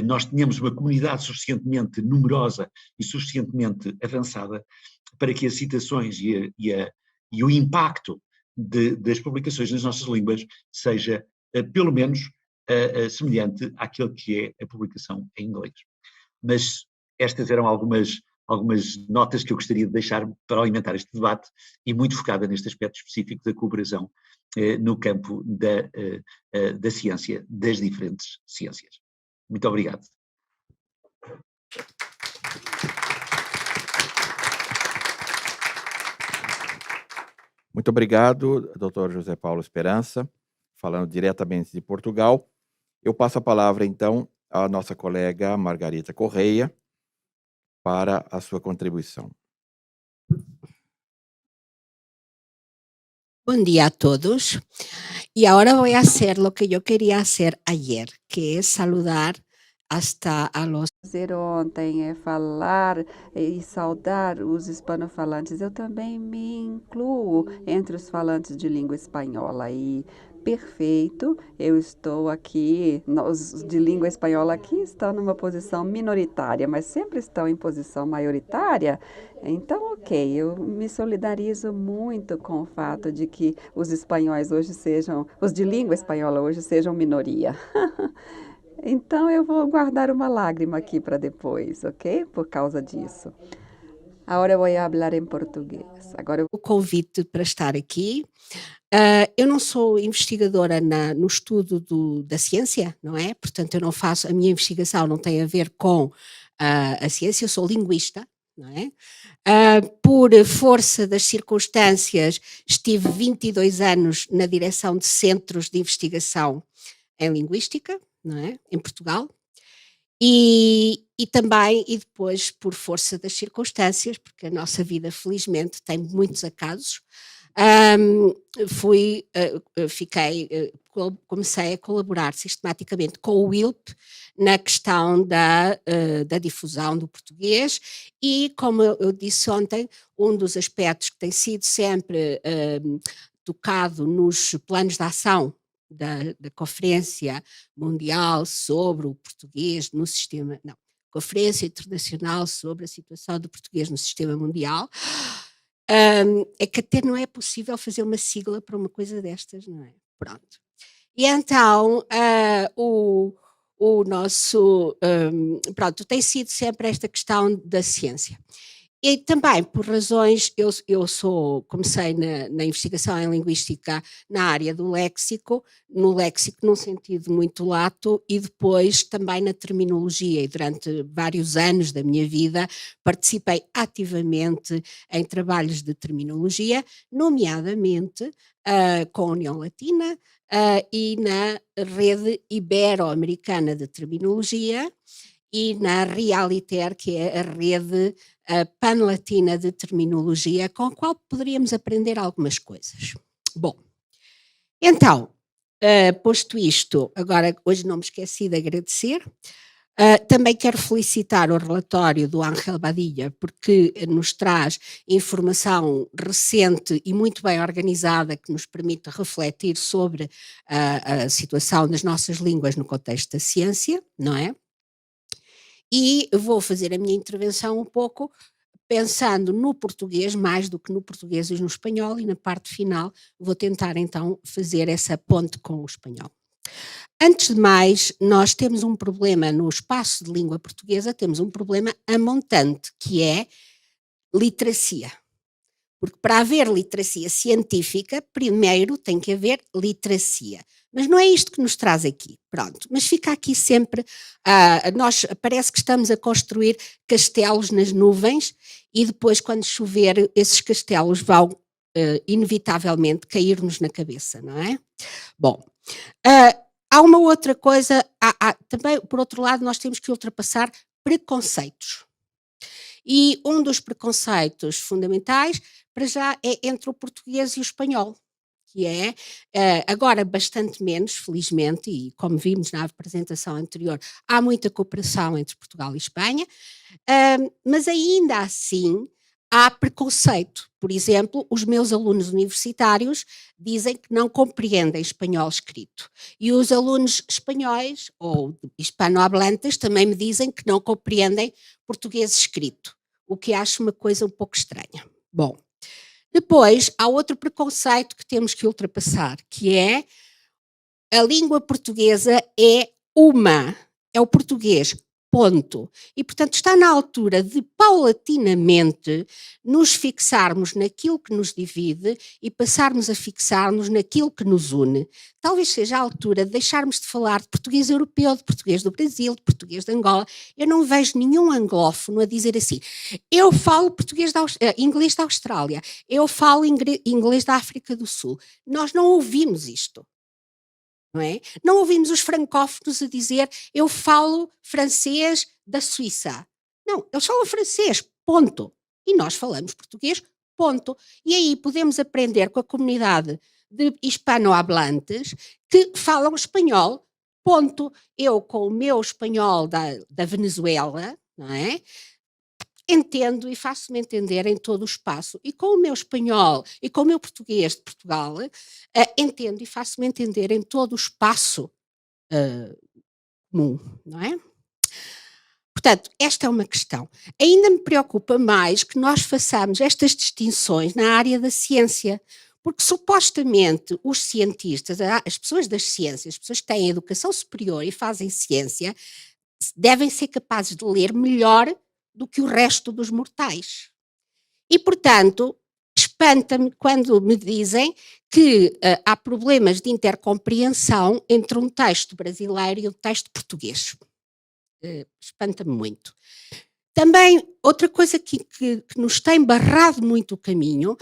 nós tenhamos uma comunidade suficientemente numerosa e suficientemente avançada para que as citações e o impacto das publicações nas nossas línguas seja, pelo menos, semelhante àquele que é a publicação em inglês. Mas estas eram algumas notas que eu gostaria de deixar para alimentar este debate, e muito focada neste aspecto específico da cooperação no campo da ciência, das diferentes ciências. Muito obrigado. Muito obrigado, Dr. José Paulo Esperança, falando diretamente de Portugal. Eu passo a palavra, então, à nossa colega Margarita Correia para a sua contribuição. Buen día a todos. Y ahora voy a hacer lo que yo quería hacer ayer, que es saludar hasta a los... Fazer ontem é falar e saudar os hispanofalantes. Eu também me incluo entre os falantes de língua espanhola e perfeito, eu estou aqui, os de língua espanhola aqui estão numa posição minoritária, mas sempre estão em posição maioritária, então ok, eu me solidarizo muito com o fato de que os espanhóis hoje sejam, os de língua espanhola hoje sejam minoria. Então eu vou guardar uma lágrima aqui para depois, ok? Por causa disso. Agora eu vou falar em português. Agora o convite para estar aqui. Eu não sou investigadora no estudo da ciência, não é? Portanto, eu não faço, a minha investigação não tem a ver com a ciência, eu sou linguista, não é? Por força das circunstâncias, estive 22 anos na direção de centros de investigação em linguística, não é? Em Portugal, e também, e depois por força das circunstâncias, porque a nossa vida felizmente tem muitos acasos, comecei a colaborar sistematicamente com o ILP na questão da difusão do português e, como eu disse ontem, um dos aspectos que tem sido sempre tocado nos planos de ação da Conferência Mundial sobre o Português no Sistema... Não, Conferência Internacional sobre a Situação do Português no Sistema Mundial, é que até não é possível fazer uma sigla para uma coisa destas, não é? Pronto. E então, o nosso... pronto, tem sido sempre esta questão da ciência. E também por razões, comecei na investigação em linguística na área do léxico, no léxico num sentido muito lato, e depois também na terminologia, e durante vários anos da minha vida participei ativamente em trabalhos de terminologia, nomeadamente com a União Latina e na rede ibero-americana de terminologia, e na Realiter, que é a rede pan-latina de terminologia, com a qual poderíamos aprender algumas coisas. Bom, então, posto isto, agora hoje não me esqueci de agradecer. Também quero felicitar o relatório do Ángel Badilla, porque nos traz informação recente e muito bem organizada que nos permite refletir sobre a situação das nossas línguas no contexto da ciência, não é? E vou fazer a minha intervenção um pouco pensando no português mais do que no português e no espanhol, e na parte final vou tentar então fazer essa ponte com o espanhol. Antes de mais, nós temos um problema no espaço de língua portuguesa, temos um problema amontante, que é literacia. Porque para haver literacia científica, primeiro tem que haver literacia. Mas não é isto que nos traz aqui, pronto. Mas fica aqui sempre, nós parece que estamos a construir castelos nas nuvens e depois quando chover esses castelos vão inevitavelmente cair-nos na cabeça, não é? Bom, há uma outra coisa, também por outro lado nós temos que ultrapassar preconceitos. E um dos preconceitos fundamentais, para já, é entre o português e o espanhol, que é, agora bastante menos, felizmente, e como vimos na apresentação anterior, há muita cooperação entre Portugal e Espanha, mas ainda assim há preconceito. Por exemplo, os meus alunos universitários dizem que não compreendem espanhol escrito. E os alunos espanhóis, ou hispanohablantes, também me dizem que não compreendem português escrito, o que acho uma coisa um pouco estranha. Bom, depois há outro preconceito que temos que ultrapassar, que é a língua portuguesa é o português, ponto. E, portanto, está na altura de, paulatinamente, nos fixarmos naquilo que nos divide e passarmos a fixar-nos naquilo que nos une. Talvez seja a altura de deixarmos de falar de português europeu, de português do Brasil, de português de Angola. Eu não vejo nenhum anglófono a dizer assim, eu falo inglês da Austrália, eu falo inglês da África do Sul. Nós não ouvimos isto. Não é? Não ouvimos os francófonos a dizer eu falo francês da Suíça. Não, eles falam francês, ponto. E nós falamos português, ponto. E aí podemos aprender com a comunidade de hispanohablantes que falam espanhol, ponto. Eu com o meu espanhol da Venezuela, não é? Entendo e faço-me entender em todo o espaço. E com o meu espanhol e com o meu português de Portugal, entendo e faço-me entender em todo o espaço comum, não é? Portanto, esta é uma questão. Ainda me preocupa mais que nós façamos estas distinções na área da ciência, porque supostamente os cientistas, as pessoas das ciências, as pessoas que têm educação superior e fazem ciência, devem ser capazes de ler melhor do que o resto dos mortais. E, portanto, espanta-me quando me dizem que há problemas de intercompreensão entre um texto brasileiro e um texto português. Espanta-me muito. Também, outra coisa que nos tem barrado muito o caminho,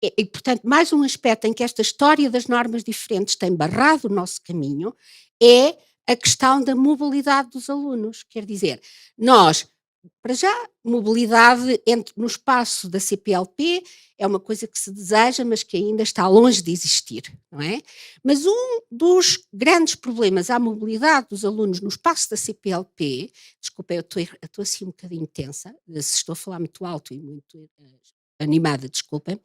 e, portanto, mais um aspecto em que esta história das normas diferentes tem barrado o nosso caminho, é a questão da mobilidade dos alunos. Quer dizer, nós, para já, mobilidade no espaço da CPLP é uma coisa que se deseja, mas que ainda está longe de existir, não é? Mas um dos grandes problemas à mobilidade dos alunos no espaço da CPLP, desculpa, eu estou assim um bocadinho tensa, se estou a falar muito alto e muito animada, desculpem,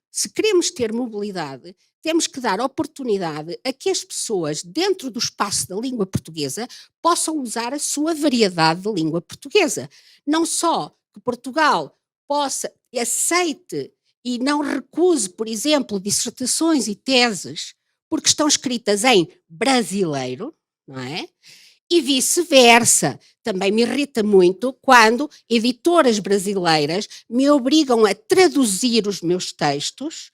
se queremos ter mobilidade, temos que dar oportunidade a que as pessoas, dentro do espaço da língua portuguesa, possam usar a sua variedade de língua portuguesa. Não só que Portugal aceite e não recuse, por exemplo, dissertações e teses porque estão escritas em brasileiro, não é? E vice-versa. Também me irrita muito quando editoras brasileiras me obrigam a traduzir os meus textos,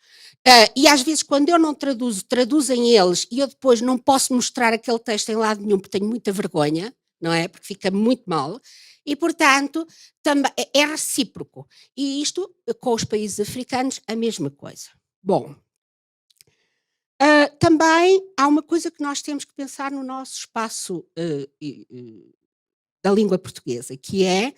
e às vezes quando eu não traduzo, traduzem eles e eu depois não posso mostrar aquele texto em lado nenhum porque tenho muita vergonha, não é? Porque fica muito mal. E, portanto, também é recíproco. E isto, com os países africanos, a mesma coisa. Bom, também há uma coisa que nós temos que pensar no nosso espaço da língua portuguesa, que é,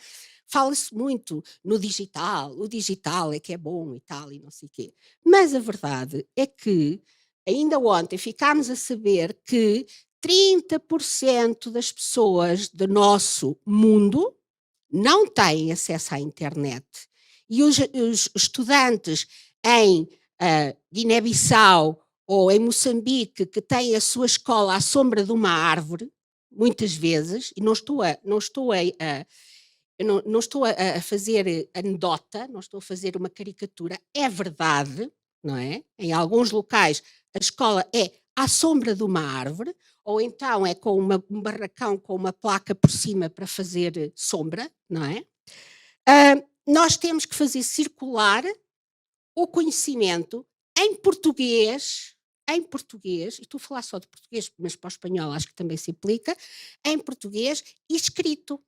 fala-se muito no digital, o digital é que é bom e tal, e não sei o quê. Mas a verdade é que, ainda ontem, ficámos a saber que 30% das pessoas do nosso mundo não têm acesso à internet. E os estudantes em Guiné-Bissau ou em Moçambique, que têm a sua escola à sombra de uma árvore, muitas vezes, e não estou a fazer anedota, não estou a fazer uma caricatura, é verdade, não é? Em alguns locais a escola é à sombra de uma árvore, ou então é com um barracão com uma placa por cima para fazer sombra, não é? Nós temos que fazer circular o conhecimento em português, e estou a falar só de português, mas para o espanhol acho que também se aplica, em português escrito.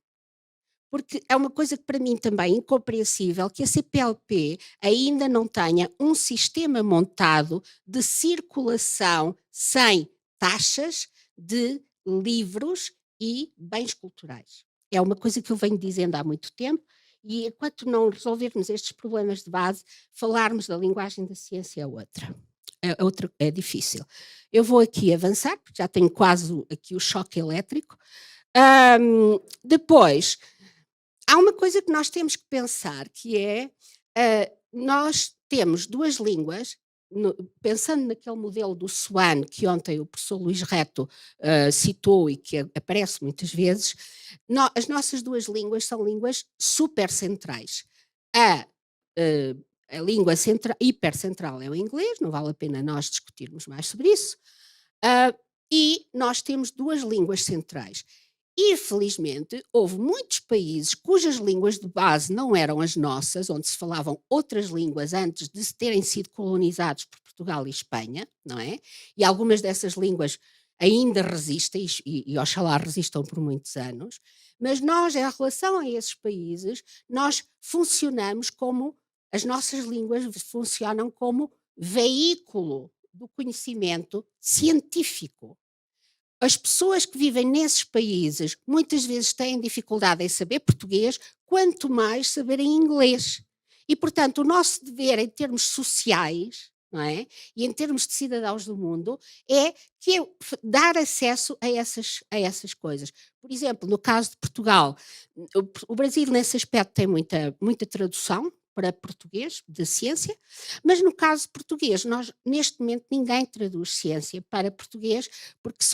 Porque é uma coisa que para mim também é incompreensível que a CPLP ainda não tenha um sistema montado de circulação sem taxas de livros e bens culturais. É uma coisa que eu venho dizendo há muito tempo e enquanto não resolvermos estes problemas de base, falarmos da linguagem da ciência é difícil. Eu vou aqui avançar, porque já tenho quase aqui o choque elétrico. Depois, há uma coisa que nós temos que pensar, que é, nós temos duas línguas, pensando naquele modelo do Swan, que ontem o professor Luís Reto citou e que aparece muitas vezes, as nossas duas línguas são línguas supercentrais. A língua hipercentral é o inglês, não vale a pena nós discutirmos mais sobre isso, e nós temos duas línguas centrais. E, felizmente, houve muitos países cujas línguas de base não eram as nossas, onde se falavam outras línguas antes de terem sido colonizados por Portugal e Espanha, não é? E algumas dessas línguas ainda resistem, e oxalá resistam por muitos anos, mas nós, em relação a esses países, nós funcionamos como, as nossas línguas funcionam como veículo do conhecimento científico. As pessoas que vivem nesses países muitas vezes têm dificuldade em saber português, quanto mais saberem inglês. E, portanto, o nosso dever em termos sociais, não é? E em termos de cidadãos do mundo, é dar acesso a essas coisas. Por exemplo, no caso de Portugal, o Brasil nesse aspecto tem muita tradução para português, de ciência, mas no caso português, nós neste momento ninguém traduz ciência para português, porque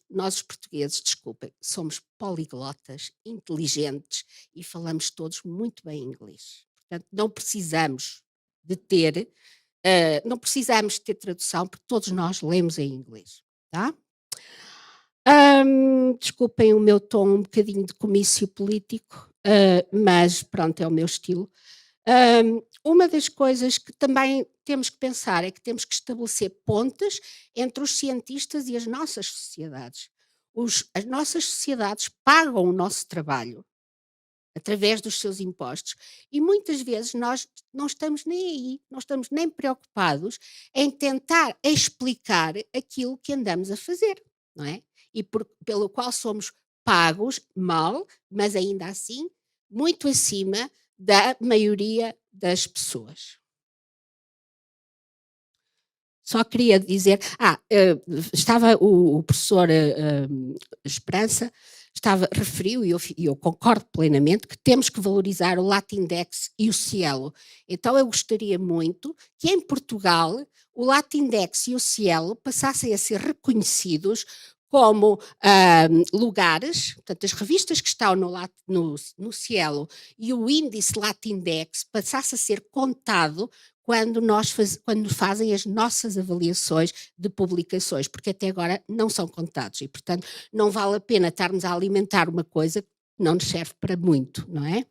nós os portugueses, desculpem, somos poliglotas, inteligentes e falamos todos muito bem inglês. Portanto, não precisamos de ter tradução, porque todos nós lemos em inglês, tá? Desculpem o meu tom um bocadinho de comício político, mas pronto, é o meu estilo. Uma das coisas que também temos que pensar é que temos que estabelecer pontes entre os cientistas e as nossas sociedades. As nossas sociedades pagam o nosso trabalho através dos seus impostos e muitas vezes nós não estamos nem aí, não estamos nem preocupados em tentar explicar aquilo que andamos a fazer, não é? E pelo qual somos pagos mal, mas ainda assim muito acima da maioria das pessoas. Só queria dizer, estava o professor Esperança, referiu, e eu concordo plenamente, que temos que valorizar o Latindex e o Cielo. Então eu gostaria muito que em Portugal o Latindex e o Cielo passassem a ser reconhecidos como lugares, portanto, as revistas que estão no Cielo e o índice Latindex passasse a ser contado quando fazem as nossas avaliações de publicações, porque até agora não são contados e, portanto, não vale a pena estarmos a alimentar uma coisa que não nos serve para muito, não é?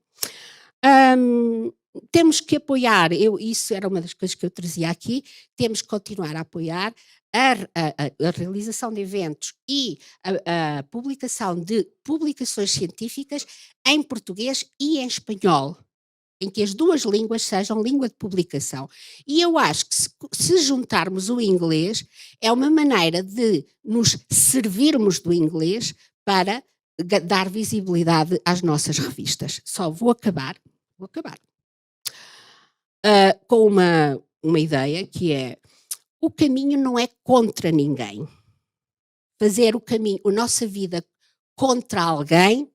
Temos que apoiar, isso era uma das coisas que eu trazia aqui, temos que continuar a apoiar a realização de eventos e a publicação de publicações científicas em português e em espanhol, em que as duas línguas sejam língua de publicação. E eu acho que se juntarmos o inglês, é uma maneira de nos servirmos do inglês para dar visibilidade às nossas revistas. Só vou acabar com uma ideia que é: o caminho não é contra ninguém. Fazer a nossa vida contra alguém,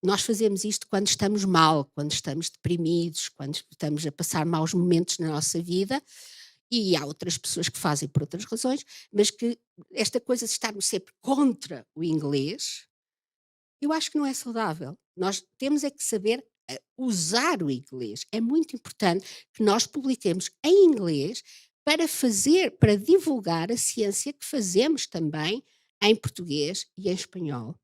nós fazemos isto quando estamos mal, quando estamos deprimidos, quando estamos a passar maus momentos na nossa vida, e há outras pessoas que fazem por outras razões, mas que esta coisa de estarmos sempre contra o inglês, eu acho que não é saudável. Nós temos é que saber usar o inglês. É muito importante que nós publiquemos em inglês para divulgar a ciência que fazemos também em português e em espanhol.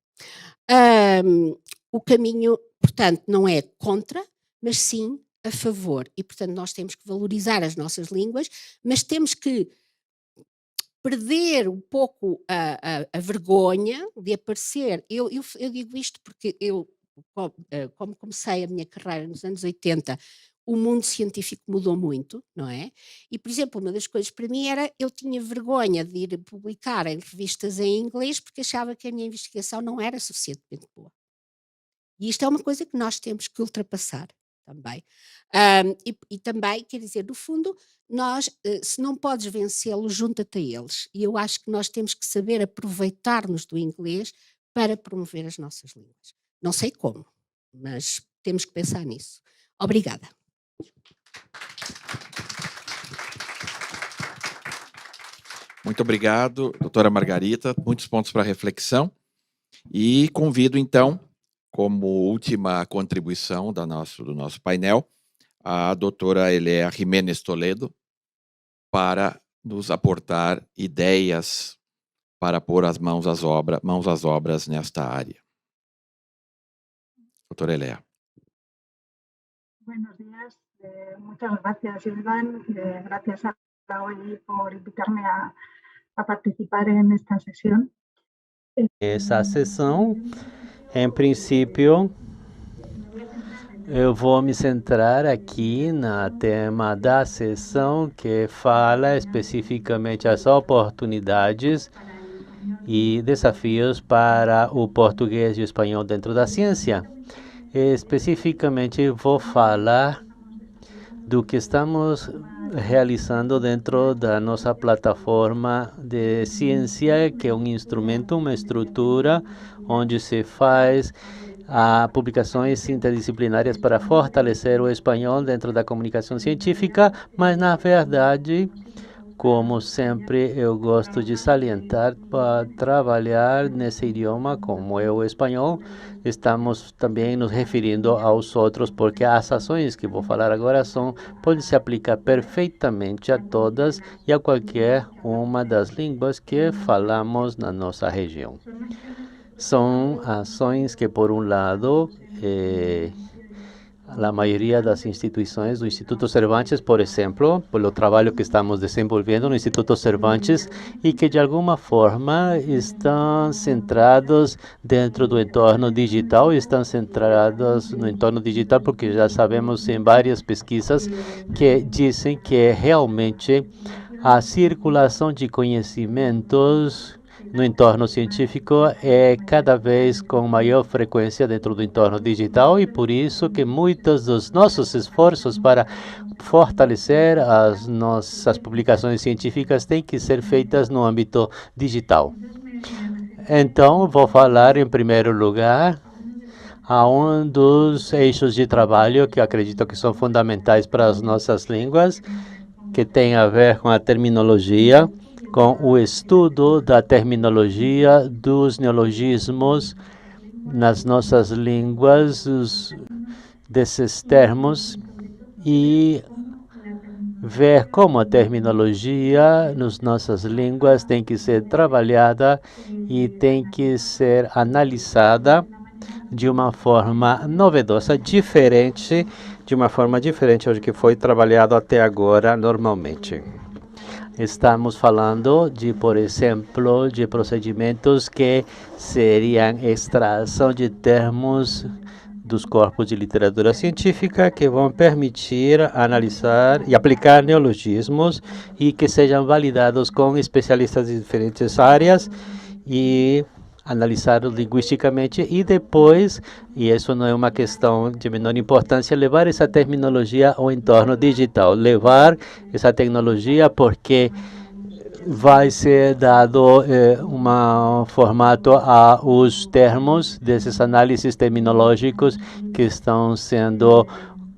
O caminho, portanto, não é contra, mas sim a favor. E, portanto, nós temos que valorizar as nossas línguas, mas temos que perder um pouco a vergonha de aparecer. Eu digo isto porque como comecei a minha carreira nos anos 80, o mundo científico mudou muito, não é? E, por exemplo, uma das coisas para mim era, eu tinha vergonha de ir publicar em revistas em inglês porque achava que a minha investigação não era suficientemente boa. E isto é uma coisa que nós temos que ultrapassar também. E também, quer dizer, no fundo, nós, se não podes vencê-los, junta-te a eles. E eu acho que nós temos que saber aproveitar-nos do inglês para promover as nossas línguas. Não sei como, mas temos que pensar nisso. Obrigada. Muito obrigado, doutora Margarita. Muitos pontos para reflexão. E convido, então, como última contribuição do nosso painel, a doutora Elea Jiménez Toledo, para nos aportar ideias para pôr as mãos às obras nesta área. Doutora Elea. Buenos días. Muchas gracias, Iván. Gracias a hoy por invitarme a participar en esta sesión. Essa sessão, em princípio, eu vou me centrar aqui no tema da sessão que fala especificamente as oportunidades e desafios para o português e o espanhol dentro da ciência. Especificamente vou falar do que estamos realizando dentro da nossa plataforma de ciência, que é um instrumento, uma estrutura onde se faz publicações interdisciplinares para fortalecer o espanhol dentro da comunicação científica, mas na verdade, como sempre, eu gosto de salientar, para trabalhar nesse idioma como é o espanhol, estamos também nos referindo aos outros, porque as ações que vou falar agora podem se aplicar perfeitamente a todas e a qualquer uma das línguas que falamos na nossa região. São ações que, por um lado, a maioria das instituições, do Instituto Cervantes, por exemplo, pelo trabalho que estamos desenvolvendo no Instituto Cervantes, e que de alguma forma estão centrados dentro do entorno digital, porque já sabemos em várias pesquisas que dizem que realmente a circulação de conhecimentos no entorno científico é cada vez com maior frequência dentro do entorno digital, e por isso que muitos dos nossos esforços para fortalecer as nossas publicações científicas têm que ser feitas no âmbito digital. Então, vou falar em primeiro lugar a um dos eixos de trabalho que acredito que são fundamentais para as nossas línguas, que tem a ver com a terminologia com o estudo da terminologia dos neologismos nas nossas línguas, desses termos, e ver como a terminologia nas nossas línguas tem que ser trabalhada e tem que ser analisada de uma forma novedosa, diferente, de uma forma diferente do que foi trabalhado até agora normalmente. Estamos falando de, por exemplo, de procedimentos que seriam extração de termos dos corpos de literatura científica que vão permitir analisar e aplicar neologismos e que sejam validados com especialistas de diferentes áreas e analisados linguisticamente e depois, e isso não é uma questão de menor importância, levar essa terminologia ao entorno digital, levar essa tecnologia porque vai ser dado um formato aos termos desses análises terminológicos que estão sendo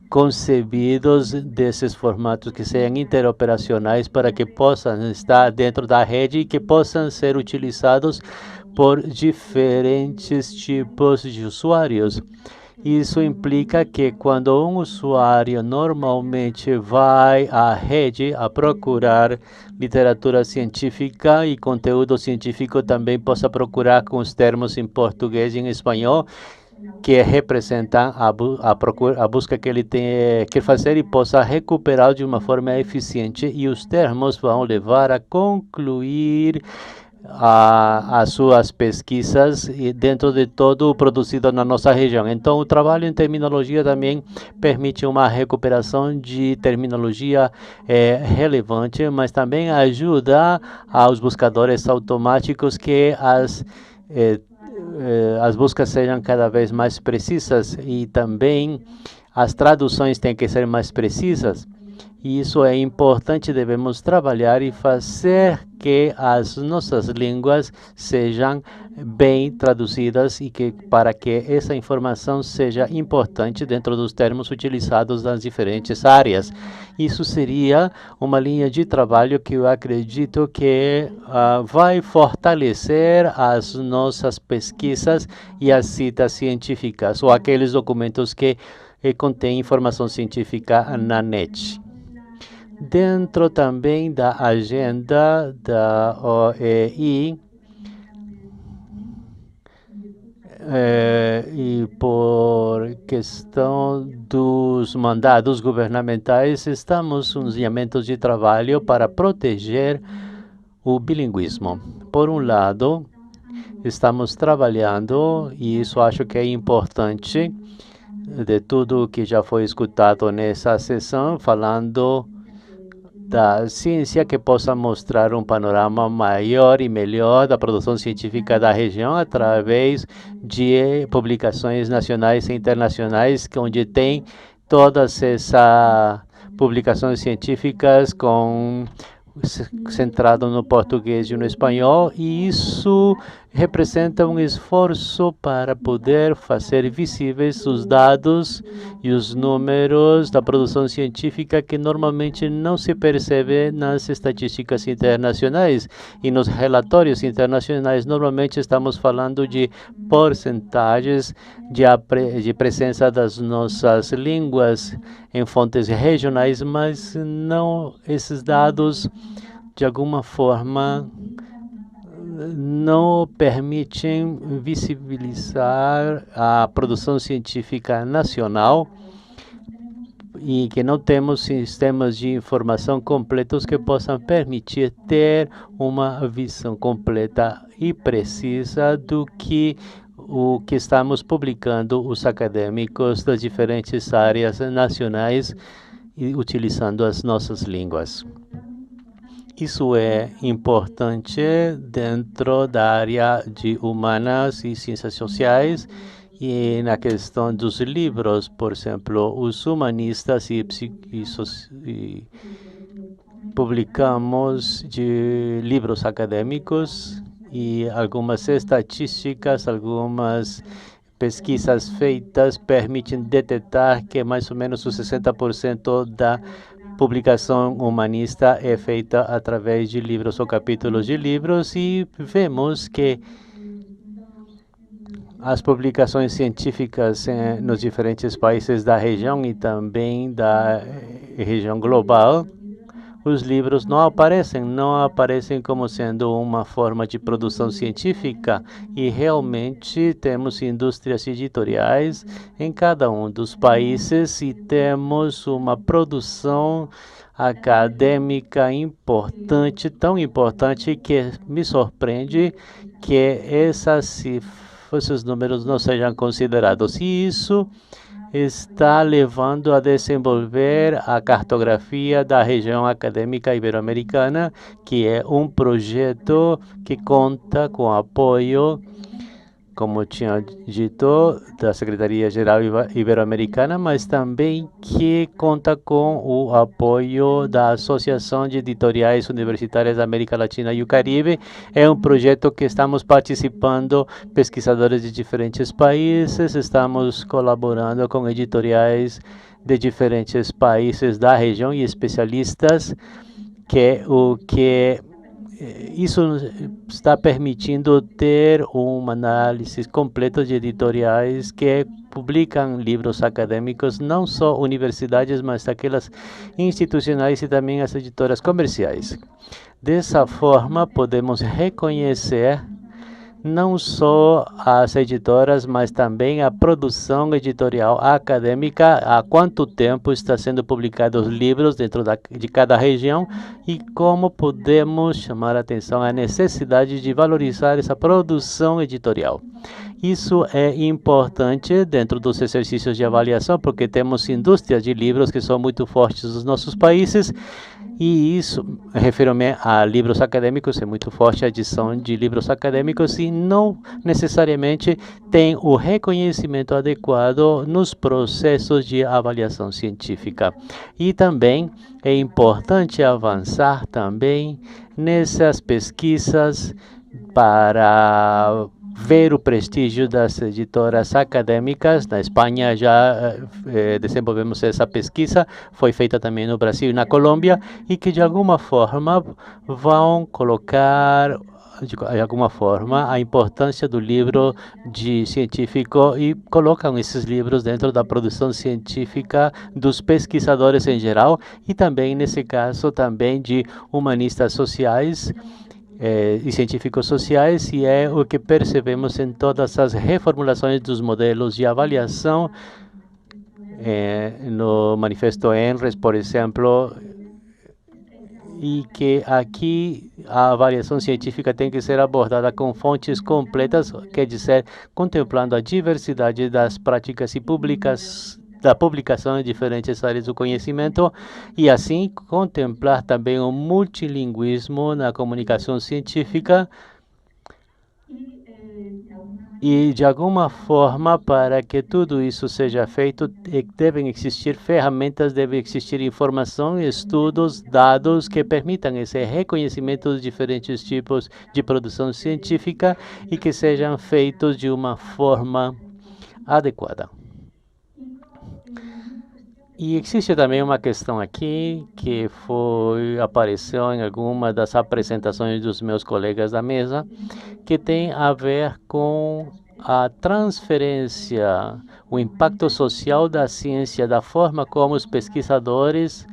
concebidos desses formatos que sejam interoperacionais para que possam estar dentro da rede e que possam ser utilizados por diferentes tipos de usuários. Isso implica que quando um usuário normalmente vai à rede a procurar literatura científica e conteúdo científico, também possa procurar com os termos em português e em espanhol, que representam a busca que ele tem que fazer e possa recuperar de uma forma eficiente, e os termos vão levar a concluir as suas pesquisas e dentro de todo o produzido na nossa região. Então, o trabalho em terminologia também permite uma recuperação de terminologia relevante, mas também ajuda aos buscadores automáticos que as buscas sejam cada vez mais precisas e também as traduções têm que ser mais precisas. E isso é importante, devemos trabalhar e fazer que as nossas línguas sejam bem traduzidas e para que essa informação seja importante dentro dos termos utilizados nas diferentes áreas. Isso seria uma linha de trabalho que eu acredito que vai fortalecer as nossas pesquisas e as citas científicas, ou aqueles documentos que contêm informação científica na net. Dentro também da agenda da OEI, e por questão dos mandados governamentais, estamos nos alinhamentos de trabalho para proteger o bilinguismo. Por um lado, estamos trabalhando, e isso acho que é importante, de tudo que já foi escutado nessa sessão, falando da ciência que possa mostrar um panorama maior e melhor da produção científica da região através de publicações nacionais e internacionais, onde tem todas essas publicações científicas centrado no português e no espanhol, e isso representa um esforço para poder fazer visíveis os dados e os números da produção científica que normalmente não se percebe nas estatísticas internacionais. E nos relatórios internacionais, normalmente estamos falando de porcentagens de presença das nossas línguas em fontes regionais, mas não esses dados, de alguma forma, não permitem visibilizar a produção científica nacional e que não temos sistemas de informação completos que possam permitir ter uma visão completa e precisa do que o que estamos publicando os acadêmicos das diferentes áreas nacionais e utilizando as nossas línguas. Isso é importante dentro da área de humanas e ciências sociais e na questão dos livros, por exemplo, os humanistas e publicamos de livros acadêmicos e algumas estatísticas, algumas pesquisas feitas permitem detectar que mais ou menos os 60% da publicação humanista é feita através de livros ou capítulos de livros e vemos que as publicações científicas nos diferentes países da região e também da região global, os livros não aparecem como sendo uma forma de produção científica e realmente temos indústrias editoriais em cada um dos países e temos uma produção acadêmica importante, tão importante que me surpreende que esses números não sejam considerados. E isso está levando a desenvolver a cartografia da região acadêmica ibero-americana, que é um projeto que conta com apoio, como tinha dito, da Secretaria-Geral Ibero-Americana, mas também que conta com o apoio da Associação de Editoriais Universitárias da América Latina e o Caribe. É um projeto que estamos participando, pesquisadores de diferentes países, estamos colaborando com editoriais de diferentes países da região e especialistas, isso está permitindo ter uma análise completa de editoriais que publicam livros acadêmicos, não só universidades, mas aquelas institucionais e também as editoras comerciais. Dessa forma, podemos reconhecer não só as editoras, mas também a produção editorial acadêmica, há quanto tempo está sendo publicados livros dentro de cada região e como podemos chamar a atenção à necessidade de valorizar essa produção editorial. Isso é importante dentro dos exercícios de avaliação, porque temos indústrias de livros que são muito fortes nos nossos países, e isso, refiro-me a livros acadêmicos, é muito forte a edição de livros acadêmicos e não necessariamente tem o reconhecimento adequado nos processos de avaliação científica. E também é importante avançar também nessas pesquisas para ver o prestígio das editoras acadêmicas. Na Espanha já desenvolvemos essa pesquisa, foi feita também no Brasil e na Colômbia, e que de alguma forma vão colocar a importância do livro científico e colocam esses livros dentro da produção científica dos pesquisadores em geral e também, nesse caso, também de humanistas sociais e científicos sociais, e é o que percebemos em todas as reformulações dos modelos de avaliação. No Manifesto ENRES, por exemplo, e que aqui a avaliação científica tem que ser abordada com fontes completas, quer dizer, contemplando a diversidade das práticas e da publicação em diferentes áreas do conhecimento e assim contemplar também o multilinguismo na comunicação científica e de alguma forma para que tudo isso seja feito devem existir ferramentas, deve existir informação, estudos, dados que permitam esse reconhecimento de diferentes tipos de produção científica e que sejam feitos de uma forma adequada. E existe também uma questão aqui que apareceu em alguma das apresentações dos meus colegas da mesa, que tem a ver com a transferência, o impacto social da ciência, da forma como os pesquisadores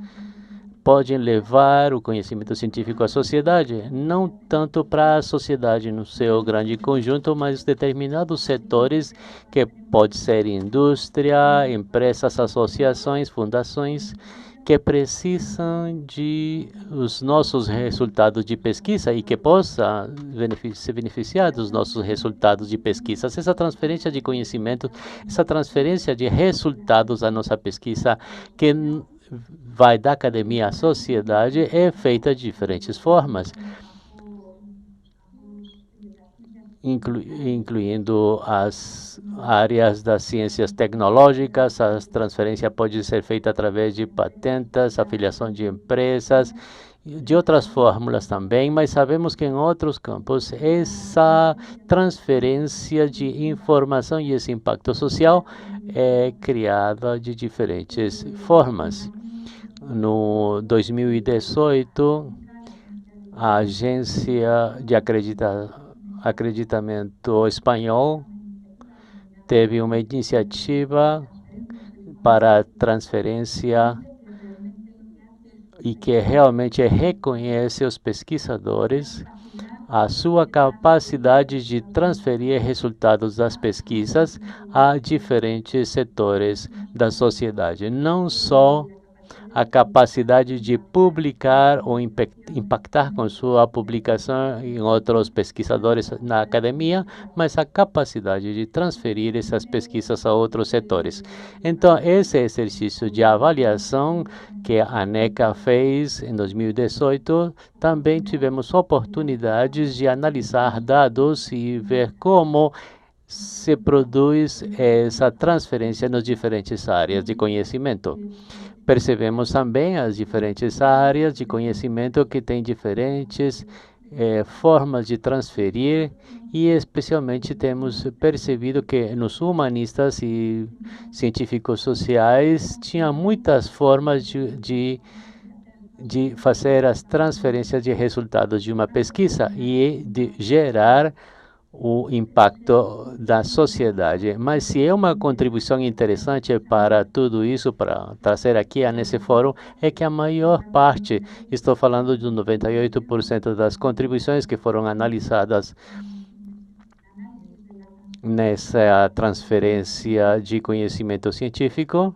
podem levar o conhecimento científico à sociedade, não tanto para a sociedade no seu grande conjunto, mas determinados setores que pode ser indústria, empresas, associações, fundações, que precisam de os nossos resultados de pesquisa e que possa se beneficiar dos nossos resultados de pesquisa. Essa transferência de conhecimento, essa transferência de resultados à nossa pesquisa, que vai da academia à sociedade, é feita de diferentes formas, incluindo as áreas das ciências tecnológicas. A transferência pode ser feita através de patentes, afiliação de empresas, de outras fórmulas também, mas sabemos que em outros campos essa transferência de informação e esse impacto social é criada de diferentes formas. No 2018, a agência de acreditamento espanhol teve uma iniciativa para transferência e que realmente reconhece os pesquisadores, a sua capacidade de transferir resultados das pesquisas a diferentes setores da sociedade, não só a capacidade de publicar ou impactar com sua publicação em outros pesquisadores na academia, mas a capacidade de transferir essas pesquisas a outros setores. Então, esse exercício de avaliação que a ANECA fez em 2018, também tivemos oportunidades de analisar dados e ver como se produz essa transferência nas diferentes áreas de conhecimento. Percebemos também as diferentes áreas de conhecimento que têm diferentes formas de transferir e especialmente temos percebido que nos humanistas e científicos sociais tinha muitas formas de fazer as transferências de resultados de uma pesquisa e de gerar o impacto da sociedade. Mas se é uma contribuição interessante para tudo isso, para trazer aqui nesse fórum, é que a maior parte, estou falando de 98% das contribuições que foram analisadas nessa transferência de conhecimento científico,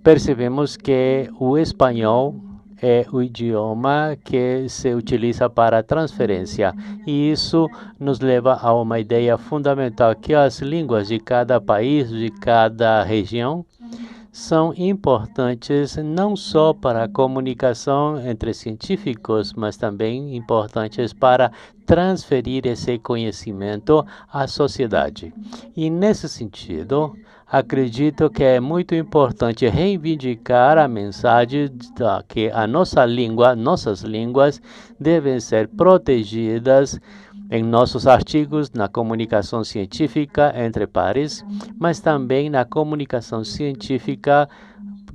percebemos que o espanhol é o idioma que se utiliza para transferência. E isso nos leva a uma ideia fundamental, que as línguas de cada país, de cada região, são importantes não só para a comunicação entre científicos, mas também importantes para transferir esse conhecimento à sociedade. E nesse sentido, acredito que é muito importante reivindicar a mensagem de que a nossa língua, nossas línguas devem ser protegidas em nossos artigos, na comunicação científica entre pares, mas também na comunicação científica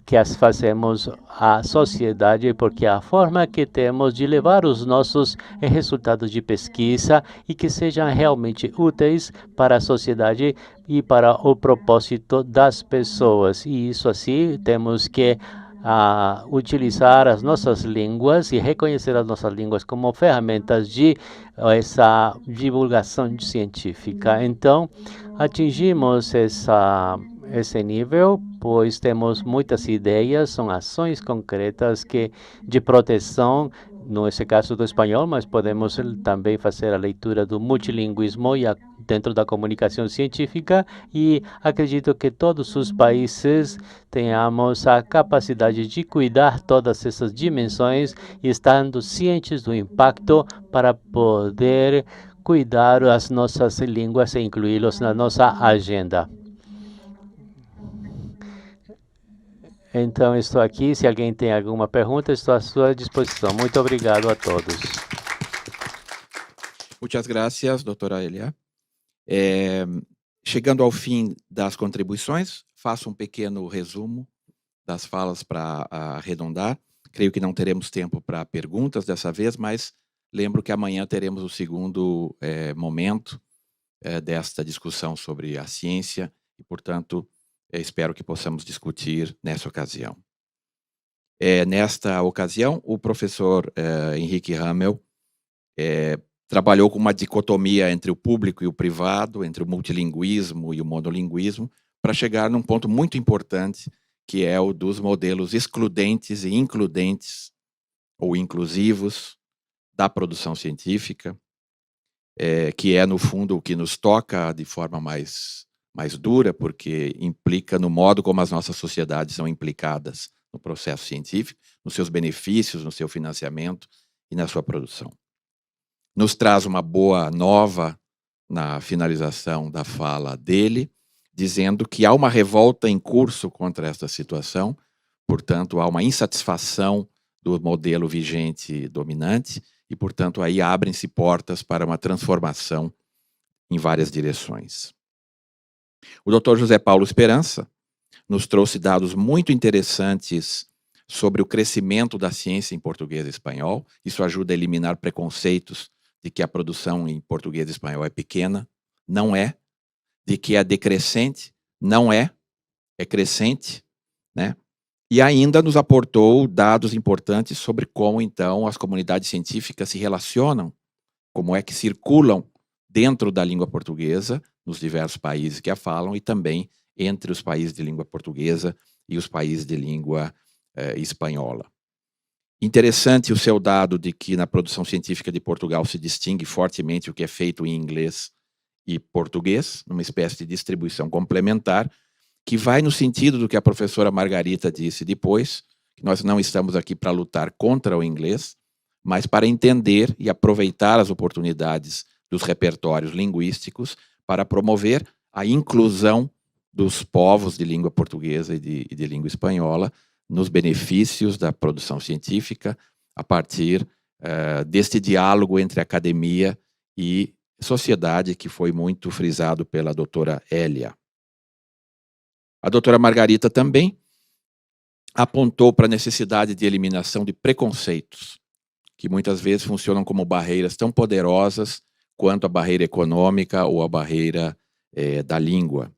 que as fazemos à sociedade, porque a forma que temos de levar os nossos resultados de pesquisa e que sejam realmente úteis para a sociedade e para o propósito das pessoas. E isso assim, temos que utilizar as nossas línguas e reconhecer as nossas línguas como ferramentas de essa divulgação científica. Então, atingimos esse nível, pois temos muitas ideias, são ações concretas de proteção, nesse caso do espanhol, mas podemos também fazer a leitura do multilinguismo dentro da comunicação científica e acredito que todos os países tenhamos a capacidade de cuidar todas essas dimensões e estando cientes do impacto para poder cuidar as nossas línguas e incluí-los na nossa agenda. Então, estou aqui. Se alguém tem alguma pergunta, estou à sua disposição. Muito obrigado a todos. Muitas gracias, doutora Elia. Chegando ao fim das contribuições, faço um pequeno resumo das falas para arredondar. Creio que não teremos tempo para perguntas dessa vez, mas lembro que amanhã teremos o segundo momento desta discussão sobre a ciência e, portanto, espero que possamos discutir nessa ocasião. Nesta ocasião, o professor Henrique Hamel trabalhou com uma dicotomia entre o público e o privado, entre o multilinguismo e o monolinguismo, para chegar num ponto muito importante, que é o dos modelos excludentes e includentes, ou inclusivos, da produção científica, que é, no fundo, o que nos toca de forma mais dura, porque implica no modo como as nossas sociedades são implicadas no processo científico, nos seus benefícios, no seu financiamento e na sua produção. Nos traz uma boa nova na finalização da fala dele, dizendo que há uma revolta em curso contra esta situação, portanto, há uma insatisfação do modelo vigente dominante e, portanto, aí abrem-se portas para uma transformação em várias direções. O Dr. José Paulo Esperança nos trouxe dados muito interessantes sobre o crescimento da ciência em português e espanhol. Isso ajuda a eliminar preconceitos de que a produção em português e espanhol é pequena. Não é. De que é decrescente. Não é. É crescente, né? E ainda nos aportou dados importantes sobre como, então, as comunidades científicas se relacionam, como é que circulam dentro da língua portuguesa, nos diversos países que a falam, e também entre os países de língua portuguesa e os países de língua espanhola. Interessante o seu dado de que na produção científica de Portugal se distingue fortemente o que é feito em inglês e português, numa espécie de distribuição complementar, que vai no sentido do que a professora Margarita disse depois, que nós não estamos aqui para lutar contra o inglês, mas para entender e aproveitar as oportunidades dos repertórios linguísticos para promover a inclusão dos povos de língua portuguesa e de língua espanhola nos benefícios da produção científica a partir deste diálogo entre academia e sociedade que foi muito frisado pela doutora Hélia. A doutora Margarita também apontou para a necessidade de eliminação de preconceitos, que muitas vezes funcionam como barreiras tão poderosas quanto a barreira econômica ou a barreira da língua.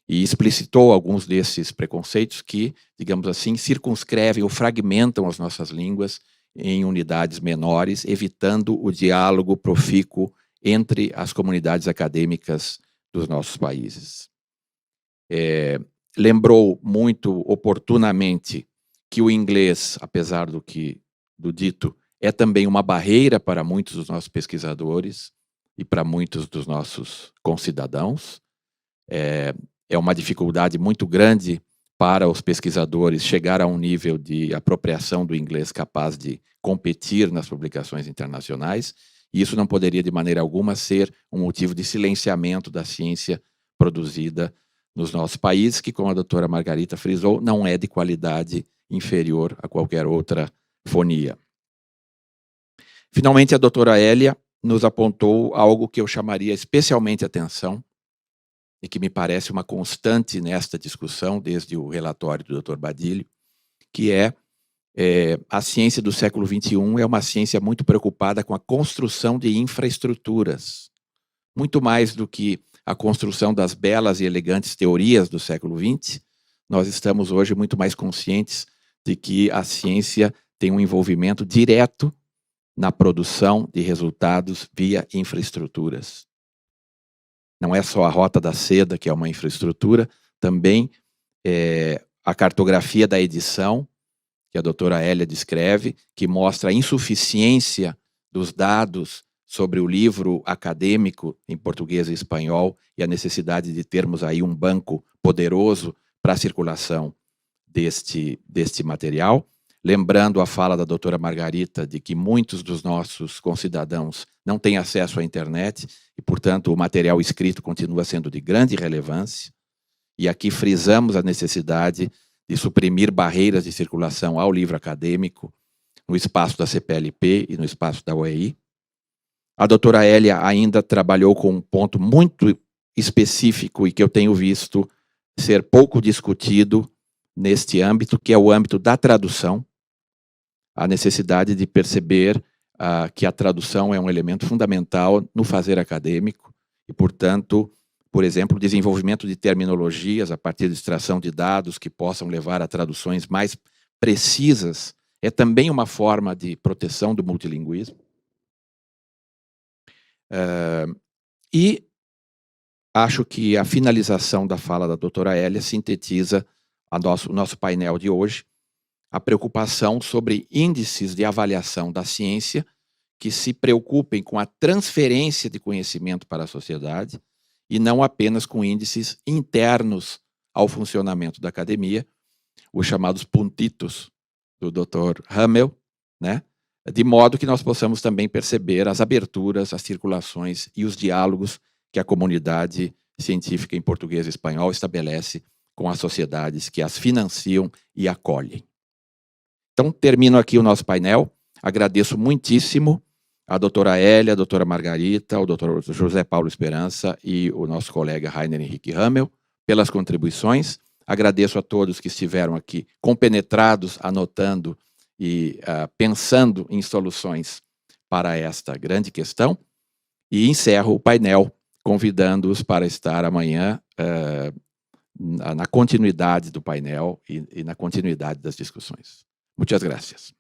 E explicitou alguns desses preconceitos que, digamos assim, circunscrevem ou fragmentam as nossas línguas em unidades menores, evitando o diálogo profícuo entre as comunidades acadêmicas dos nossos países. Lembrou muito oportunamente que o inglês, apesar do dito, é também uma barreira para muitos dos nossos pesquisadores e para muitos dos nossos concidadãos. É uma dificuldade muito grande para os pesquisadores chegar a um nível de apropriação do inglês capaz de competir nas publicações internacionais, e isso não poderia de maneira alguma ser um motivo de silenciamento da ciência produzida nos nossos países, que, como a doutora Margarita frisou, não é de qualidade inferior a qualquer outra fonia. Finalmente, a doutora Hélia nos apontou algo que eu chamaria especialmente atenção e que me parece uma constante nesta discussão, desde o relatório do Dr. Badilho, que a ciência do século XXI é uma ciência muito preocupada com a construção de infraestruturas, muito mais do que a construção das belas e elegantes teorias do século XX. Nós estamos hoje muito mais conscientes de que a ciência tem um envolvimento direto na produção de resultados via infraestruturas. Não é só a Rota da Seda, que é uma infraestrutura, também a cartografia da edição, que a doutora Hélia descreve, que mostra a insuficiência dos dados sobre o livro acadêmico em português e espanhol e a necessidade de termos aí um banco poderoso para a circulação deste material. Lembrando a fala da doutora Margarita de que muitos dos nossos concidadãos não têm acesso à internet e, portanto, o material escrito continua sendo de grande relevância. E aqui frisamos a necessidade de suprimir barreiras de circulação ao livro acadêmico no espaço da CPLP e no espaço da UEI. A doutora Hélia ainda trabalhou com um ponto muito específico e que eu tenho visto ser pouco discutido neste âmbito, que é o âmbito da tradução, a necessidade de perceber que a tradução é um elemento fundamental no fazer acadêmico e, portanto, por exemplo, o desenvolvimento de terminologias a partir de extração de dados que possam levar a traduções mais precisas é também uma forma de proteção do multilinguismo. E acho que a finalização da fala da doutora Hélia sintetiza o nosso painel de hoje, a preocupação sobre índices de avaliação da ciência que se preocupem com a transferência de conhecimento para a sociedade e não apenas com índices internos ao funcionamento da academia, os chamados puntitos do Dr. Hamel, né? De modo que nós possamos também perceber as aberturas, as circulações e os diálogos que a comunidade científica em português e espanhol estabelece com as sociedades que as financiam e acolhem. Então, termino aqui o nosso painel. Agradeço muitíssimo a doutora Hélia, a doutora Margarita, o doutor José Paulo Esperança e o nosso colega Rainer Henrique Hamel pelas contribuições. Agradeço a todos que estiveram aqui compenetrados, anotando e pensando em soluções para esta grande questão. E encerro o painel convidando-os para estar amanhã na continuidade do painel e na continuidade das discussões. Muitas graças.